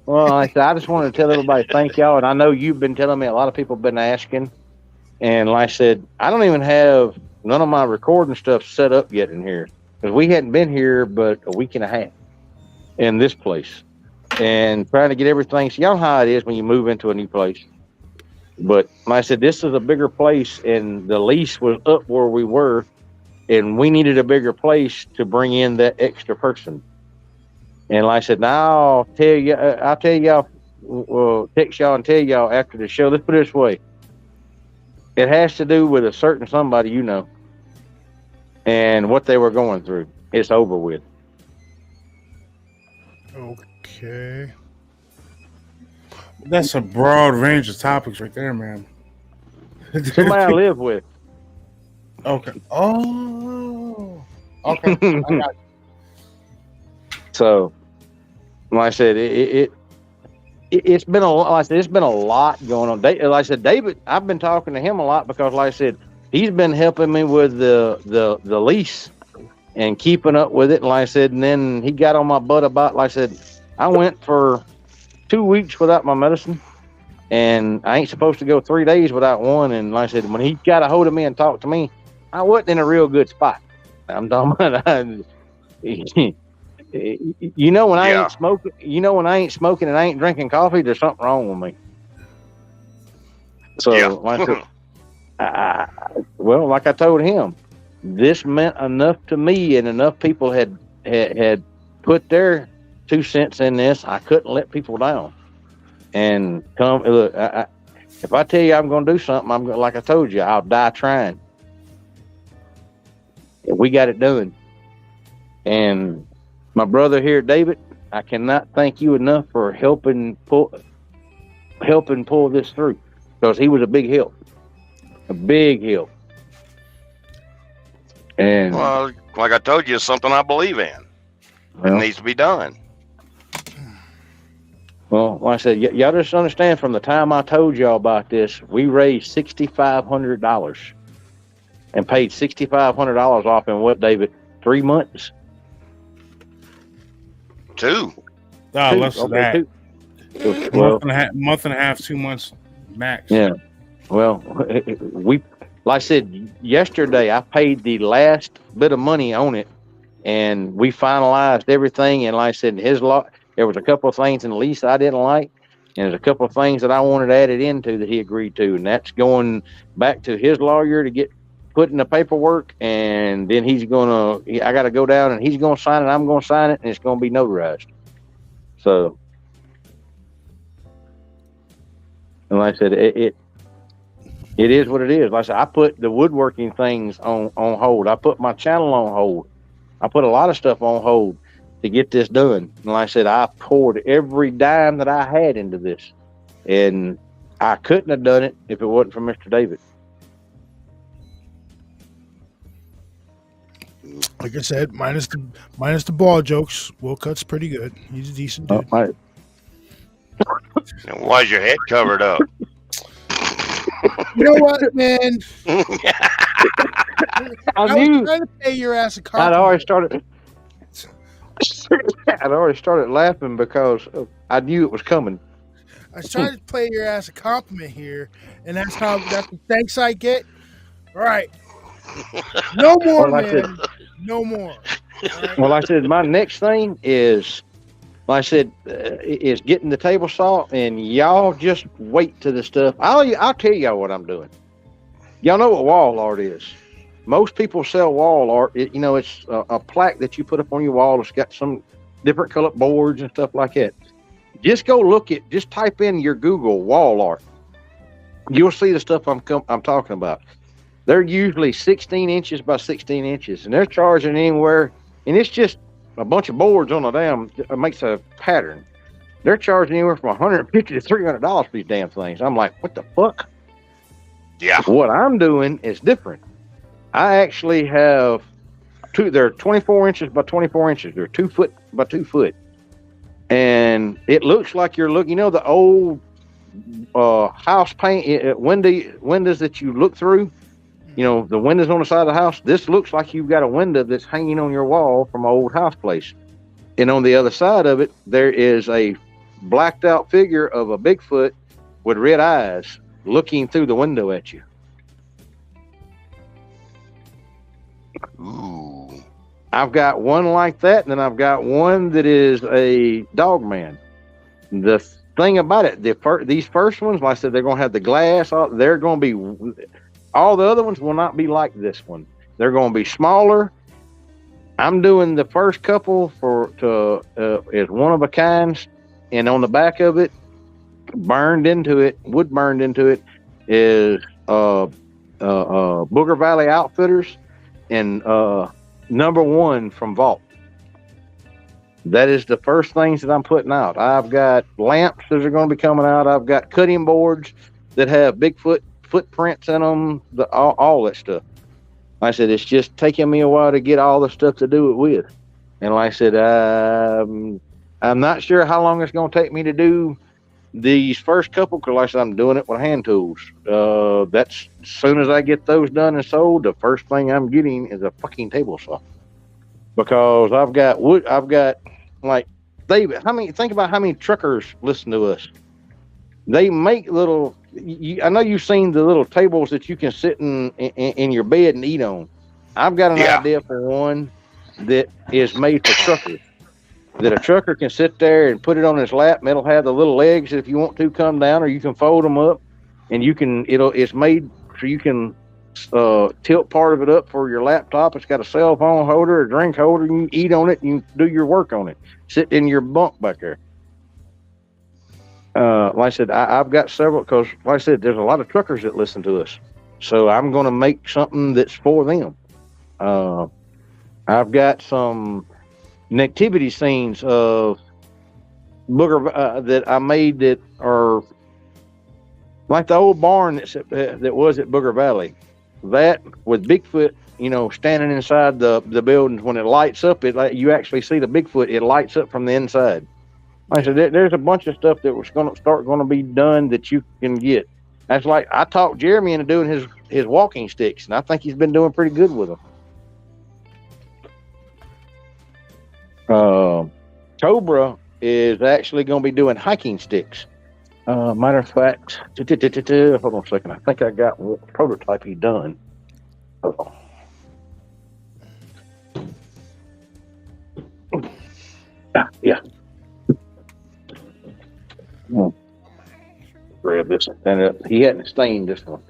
Well, like I said, I just wanted to tell everybody thank y'all, and I know you've been telling me, a lot of people have been asking, and like I said, I don't even have none of my recording stuff set up yet in here, because we hadn't been here but a week and a half in this place, and trying to get everything. So y'all know how it is when you move into a new place. But like I said, this is a bigger place, and the lease was up where we were, and we needed a bigger place to bring in that extra person. And like I said, now I'll tell y'all, text y'all and tell y'all after the show. Let's put it this way. It has to do with a certain somebody you know and what they were going through. It's over with. Okay. That's a broad range of topics right there, man. Somebody I live with. Okay. Oh. Okay. I got you. So, like I said, it's been a lot. Like I said, it's been a lot going on. Like I said, David, I've been talking to him a lot because, like I said, he's been helping me with the lease and keeping up with it. And like I said, and then he got on my butt about. Like I said, I went for 2 weeks without my medicine, and I ain't supposed to go 3 days without one. And like I said, when he got a hold of me and talked to me, I wasn't in a real good spot. I'm talking about. You know when I ain't smoking. You know when I ain't smoking and I ain't drinking coffee. There's something wrong with me. So, like like I told him, this meant enough to me, and enough people had put their 2 cents in this. I couldn't let people down. and come. Look, if I tell you I'm going to do something, like I told you, I'll die trying. And we got it done. And my brother here, David, I cannot thank you enough for helping pull this through, because he was a big help. And well, like I told you, it's something I believe in. It needs to be done. Well, like I said, y'all just understand, from the time I told y'all about this, we raised $6,500 and paid $6,500 off in what, David? 3 months? 2. Oh, less than that. 2. Month and a half, 2 months max. Yeah. Well, like I said, yesterday I paid the last bit of money on it, and we finalized everything. And like I said, there was a couple of things in the lease I didn't like, and there's a couple of things that I wanted added into that he agreed to, and that's going back to his lawyer to get put in the paperwork, and then I got to go down and he's going to sign it. I'm going to sign it, and it's going to be notarized. So, and like I said, it is what it is. Like I said, I put the woodworking things on hold. I put my channel on hold. I put a lot of stuff on hold to get this done. And like I said, I poured every dime that I had into this, and I couldn't have done it if it wasn't for Mr. David. Like I said, minus the ball jokes, Wilcutt's pretty good. He's a decent dude. And why's your head covered up? You know what, man? I knew. was trying to pay your ass a compliment. I'd already started laughing because I knew it was coming. I tried to play your ass a compliment here, and that's the thanks I get. All right. No more, man. No more. Right? Well, like I said, my next thing is, like I said, is getting the table saw, and y'all just wait to the stuff. I'll tell y'all what I'm doing. Y'all know what wall art is. Most people sell wall art. It's a plaque that you put up on your wall. It's got some different colored boards and stuff like that. Just go just type in your Google wall art. You'll see the stuff I'm talking about. They're usually 16 inches by 16 inches, and they're charging anywhere, and it's just a bunch of boards on it makes a pattern. They're charging anywhere from $150 to $300 for these damn things. I'm like, what the fuck? Yeah. What I'm doing is different. I actually have they're 24 inches by 24 inches. They're 2 foot by 2 foot. And it looks like you're looking, the old house paint windows that you look through, the windows on the side of the house. This looks like you've got a window that's hanging on your wall from an old house place. And on the other side of it, there is a blacked out figure of a Bigfoot with red eyes looking through the window at you. Ooh. I've got one like that, and then I've got one that is a dog man. The thing about it, these first ones, like I said, they're going to have the glass. They're going to be, all the other ones will not be like this one. They're going to be smaller. I'm doing the first couple is one of a kind, and on the back of it, wood burned into it, is Booger Valley Outfitters and number 1 from Vault. That is the first things that I'm putting out. I've got lamps that are going to be coming out. I've got cutting boards that have Bigfoot footprints in them, all that stuff. Like I said, it's just taking me a while to get all the stuff to do it with. And like I said, I'm not sure how long it's going to take me to do these first couple, because like I said, I'm doing it with hand tools. That's as soon as I get those done and sold, the first thing I'm getting is a fucking table saw. Because I've got wood, like, David, think about how many truckers listen to us. They make little, I know you've seen the little tables that you can sit in your bed and eat on. I've got an idea for one that is made for truckers. That a trucker can sit there and put it on his lap, and it'll have the little legs if you want to come down, or you can fold them up, and it's made so you can tilt part of it up for your laptop. It's got a cell phone holder, a drink holder. You can eat on it, and you can do your work on it. Sit in your bunk back there. like I said, I've got several because, like I said, there's a lot of truckers that listen to us. So I'm going to make something that's for them. I've got some nativity scenes of Booger that I made that are like the old barn that was at Booger Valley. That with Bigfoot, standing inside the buildings. When it lights up, you actually see the Bigfoot. It lights up from the inside. Like I said, there's a bunch of stuff that was going to be done that you can get. That's like I talked Jeremy into doing his walking sticks, and I think he's been doing pretty good with them. Cobra is actually going to be doing hiking sticks. Matter of fact, hold on a second. I think I got one prototype he done. Yeah. Grab this and he hadn't stained this one.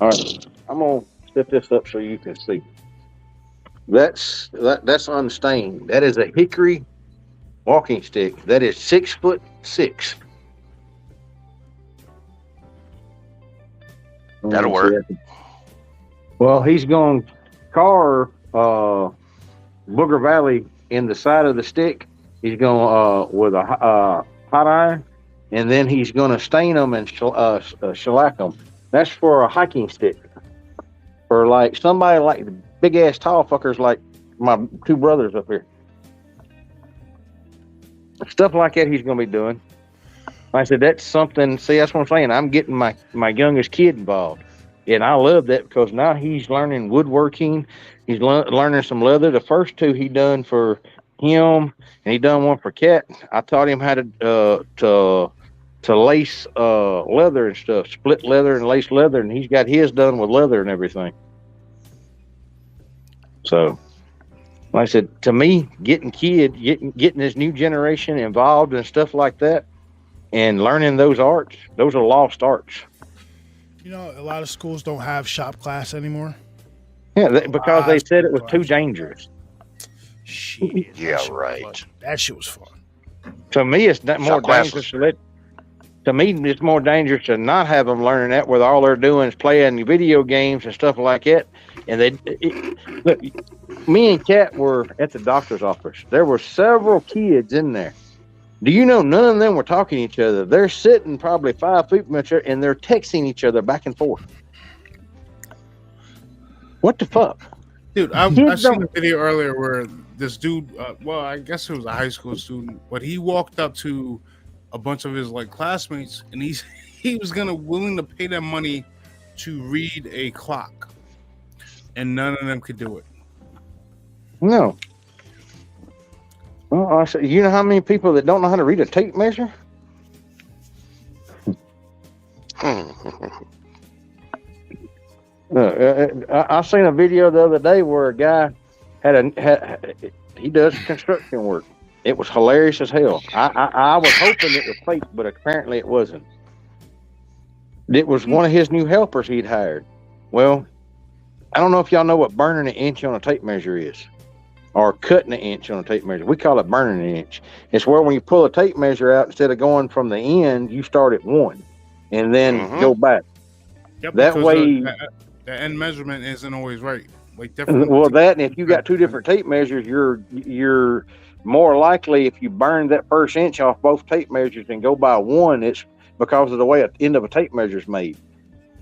All right, I'm gonna set this up so you can see. That's unstained. That is a hickory walking stick. That is 6'6". That'll work. Well, he's going to carve Booger Valley in the side of the stick. He's going with a hot iron, and then he's going to stain them and shellac them. That's for a hiking stick. For like somebody like the big ass tall fuckers like my two brothers up here. Stuff like that he's going to be doing. Like I said, that's something. See, that's what I'm saying. I'm getting my youngest kid involved. And I love that because now he's learning woodworking. He's learning some leather. The first two he done for him, and he done one for Cat. I taught him how to lace leather and stuff, split leather and lace leather, and he's got his done with leather and everything. So, like I said, to me, getting this new generation involved and stuff like that, and learning those arts, those are lost arts. A lot of schools don't have shop class anymore. Yeah, because they said it was too dangerous. Shit, Yeah, that shit was right. fun. That shit was fun. To me, it's not more Shop classes. dangerous. To me, it's more dangerous to not have them learning that, where all they're doing is playing video games and stuff like that. And look, me and Kat were at the doctor's office. There were several kids in there. Do you know none of them were talking to each other? They're sitting probably 5 feet from each other, and they're texting each other back and forth. What the fuck? Dude, I seen a video earlier where this dude, I guess it was a high school student, but he walked up to a bunch of his classmates, and he was willing to pay them money to read a clock, and none of them could do it. No. Well, I said, you know how many people that don't know how to read a tape measure? I seen a video the other day where a guy he does construction work. It was hilarious as hell. I was hoping it was fake, but apparently it wasn't. It was one of his new helpers he'd hired. Well, I don't know if y'all know what burning an inch on a tape measure is, or cutting an inch on a tape measure. We call it burning an inch. It's where when you pull a tape measure out, instead of going from the end, you start at 1 and then go back. Yep, that way, the end measurement isn't always right. Definitely. Well, that, and if you got two different tape measures, you're more likely, if you burn that first inch off both tape measures and go by 1, it's because of the way the end of a tape measure is made.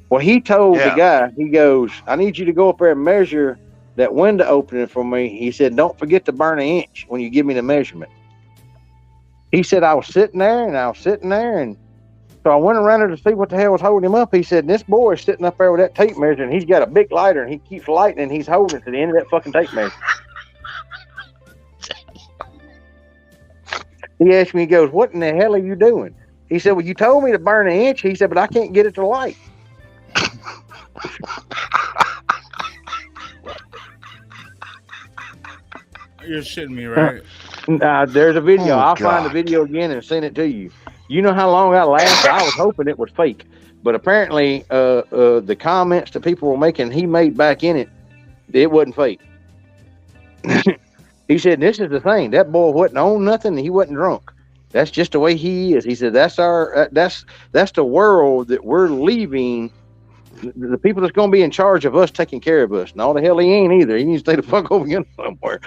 Well, he told the guy, he goes, I need you to go up there and measure that window opening for me. He said, don't forget to burn an inch when you give me the measurement. He said, I was sitting there, and so I went around there to see what the hell was holding him up. He said, this boy is sitting up there with that tape measure, and he's got a big lighter, and he keeps lighting, and he's holding it to the end of that fucking tape measure. He asked me, he goes, what in the hell are you doing? He said, well, you told me to burn an inch. He said, but I can't get it to light. You're shitting me, right? There's a video. Oh, I'll God. find the video again and send it to you. You know how long I lasted? I was hoping it was fake. But apparently, the comments that people were making, he made back in it, it wasn't fake. He said, this is the thing. That boy wasn't on nothing. And he wasn't drunk. That's just the way he is. He said, that's the world that we're leaving. The people that's going to be in charge of us taking care of us. No, the hell he ain't either. He needs to stay the fuck over here somewhere.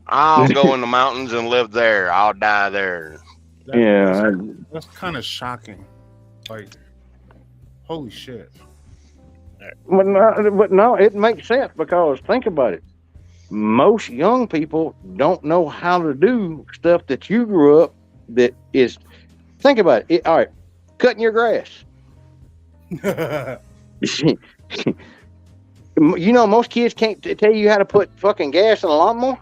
I'll go in the mountains and live there. I'll die there. That's kind of shocking. Like, holy shit. But no, it makes sense because think about it. Most young people don't know how to do stuff that you grew up that is. Think about it. All right, cutting your grass. You know, most kids can't tell you how to put fucking gas in a lawnmower.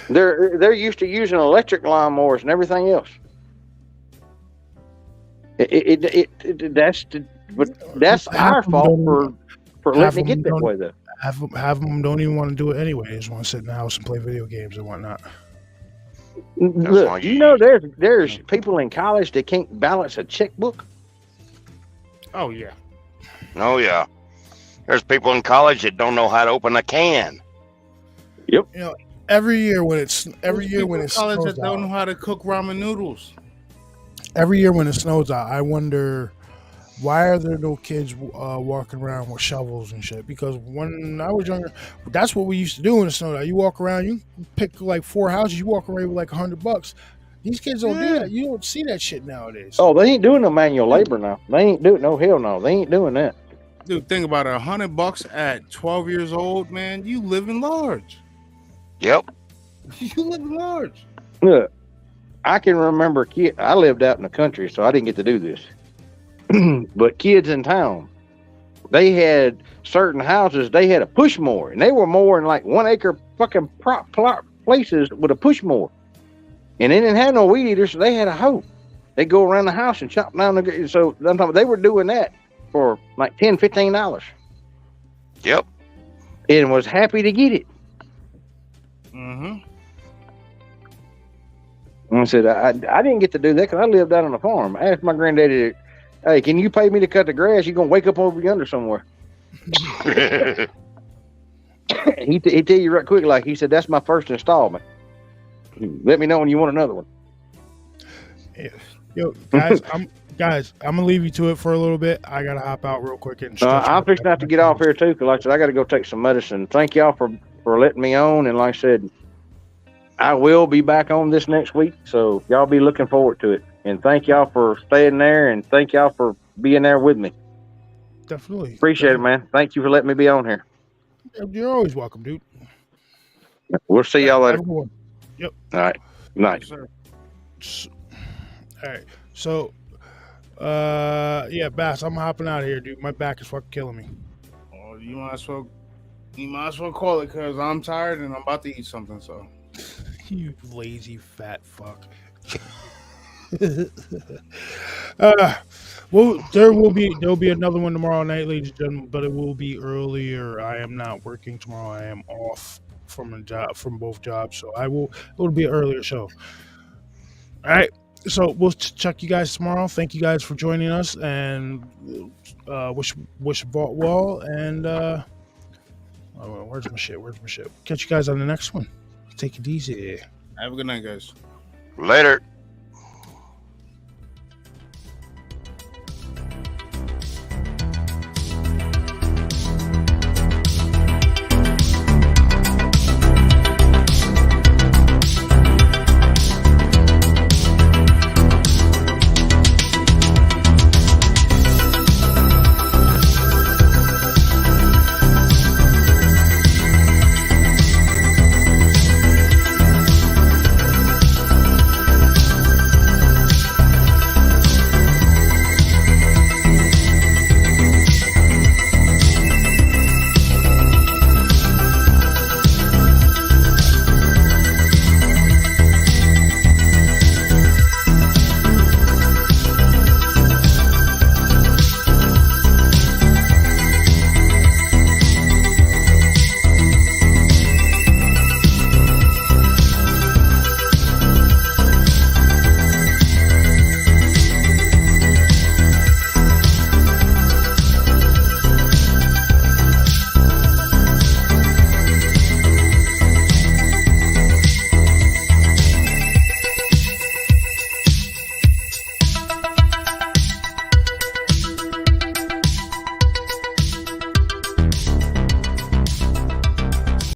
They're used to using electric lawnmowers and everything else. That's our fault for letting it get that way, though. Half of them don't even want to do it anyway. They just want to sit in the house and play video games and whatnot. Look, you know, there's people in college that can't balance a checkbook. Oh yeah. Oh yeah. There's people in college that don't know how to open a can. Yep. You know, every year when it snows that don't know out, how to cook ramen noodles. every year when it snows out, I wonder why are there no kids walking around with shovels and shit? Because when I was younger, that's what we used to do in the snow. You walk around, you pick like 4 houses, you walk away with like $100. These kids don't do that. You don't see that shit nowadays. Oh, they ain't doing no manual labor now. They ain't doing no hell no. They ain't doing that. Dude, think about it. $100 at 12 years old, man. You living large. Yep. You living large. Look, I can remember I lived out in the country, so I didn't get to do this. But kids in town, they had certain houses, they had a push mower, and they were mowing like 1 acre fucking places with a push mower. And they didn't have no weed eaters, so they had a hoe. They go around the house and chop down the. So they were doing that for like $10, $15. Yep. And was happy to get it. Mm-hmm. And I said, I didn't get to do that because I lived out on the farm. I asked my granddaddy, hey, can you pay me to cut the grass? You're going to wake up over yonder somewhere. He tell you right quick, like he said, that's my first installment. Let me know when you want another one. Yo, guys, I'm gonna leave you to it for a little bit. I gotta hop out real quick and I'm fixing to have to get off here too, because like I said, I got to go take some medicine. Thank y'all for letting me on, and like I said, I will be back on this next week, so y'all be looking forward to it. And thank y'all for staying there, and thank y'all for being there with me. Definitely Appreciate it, man. Thank you for letting me be on here. You're always welcome, dude. We'll see y'all later. Everyone. Yep. All right. Nice. All right. So, yeah, Bass, I'm hopping out of here, dude. My back is fucking killing me. Oh, you might as well call it, because I'm tired and I'm about to eat something. So, You lazy fat fuck. Well, there'll be another one tomorrow night, ladies and gentlemen, but it will be earlier. I am not working tomorrow. I am off from both jobs, so it'll be an earlier show. All right, so we'll check you guys tomorrow. Thank you guys for joining us, and wish Vault well. And where's my shit? Catch you guys on the next one. Take it easy. have a good night, guys. Later.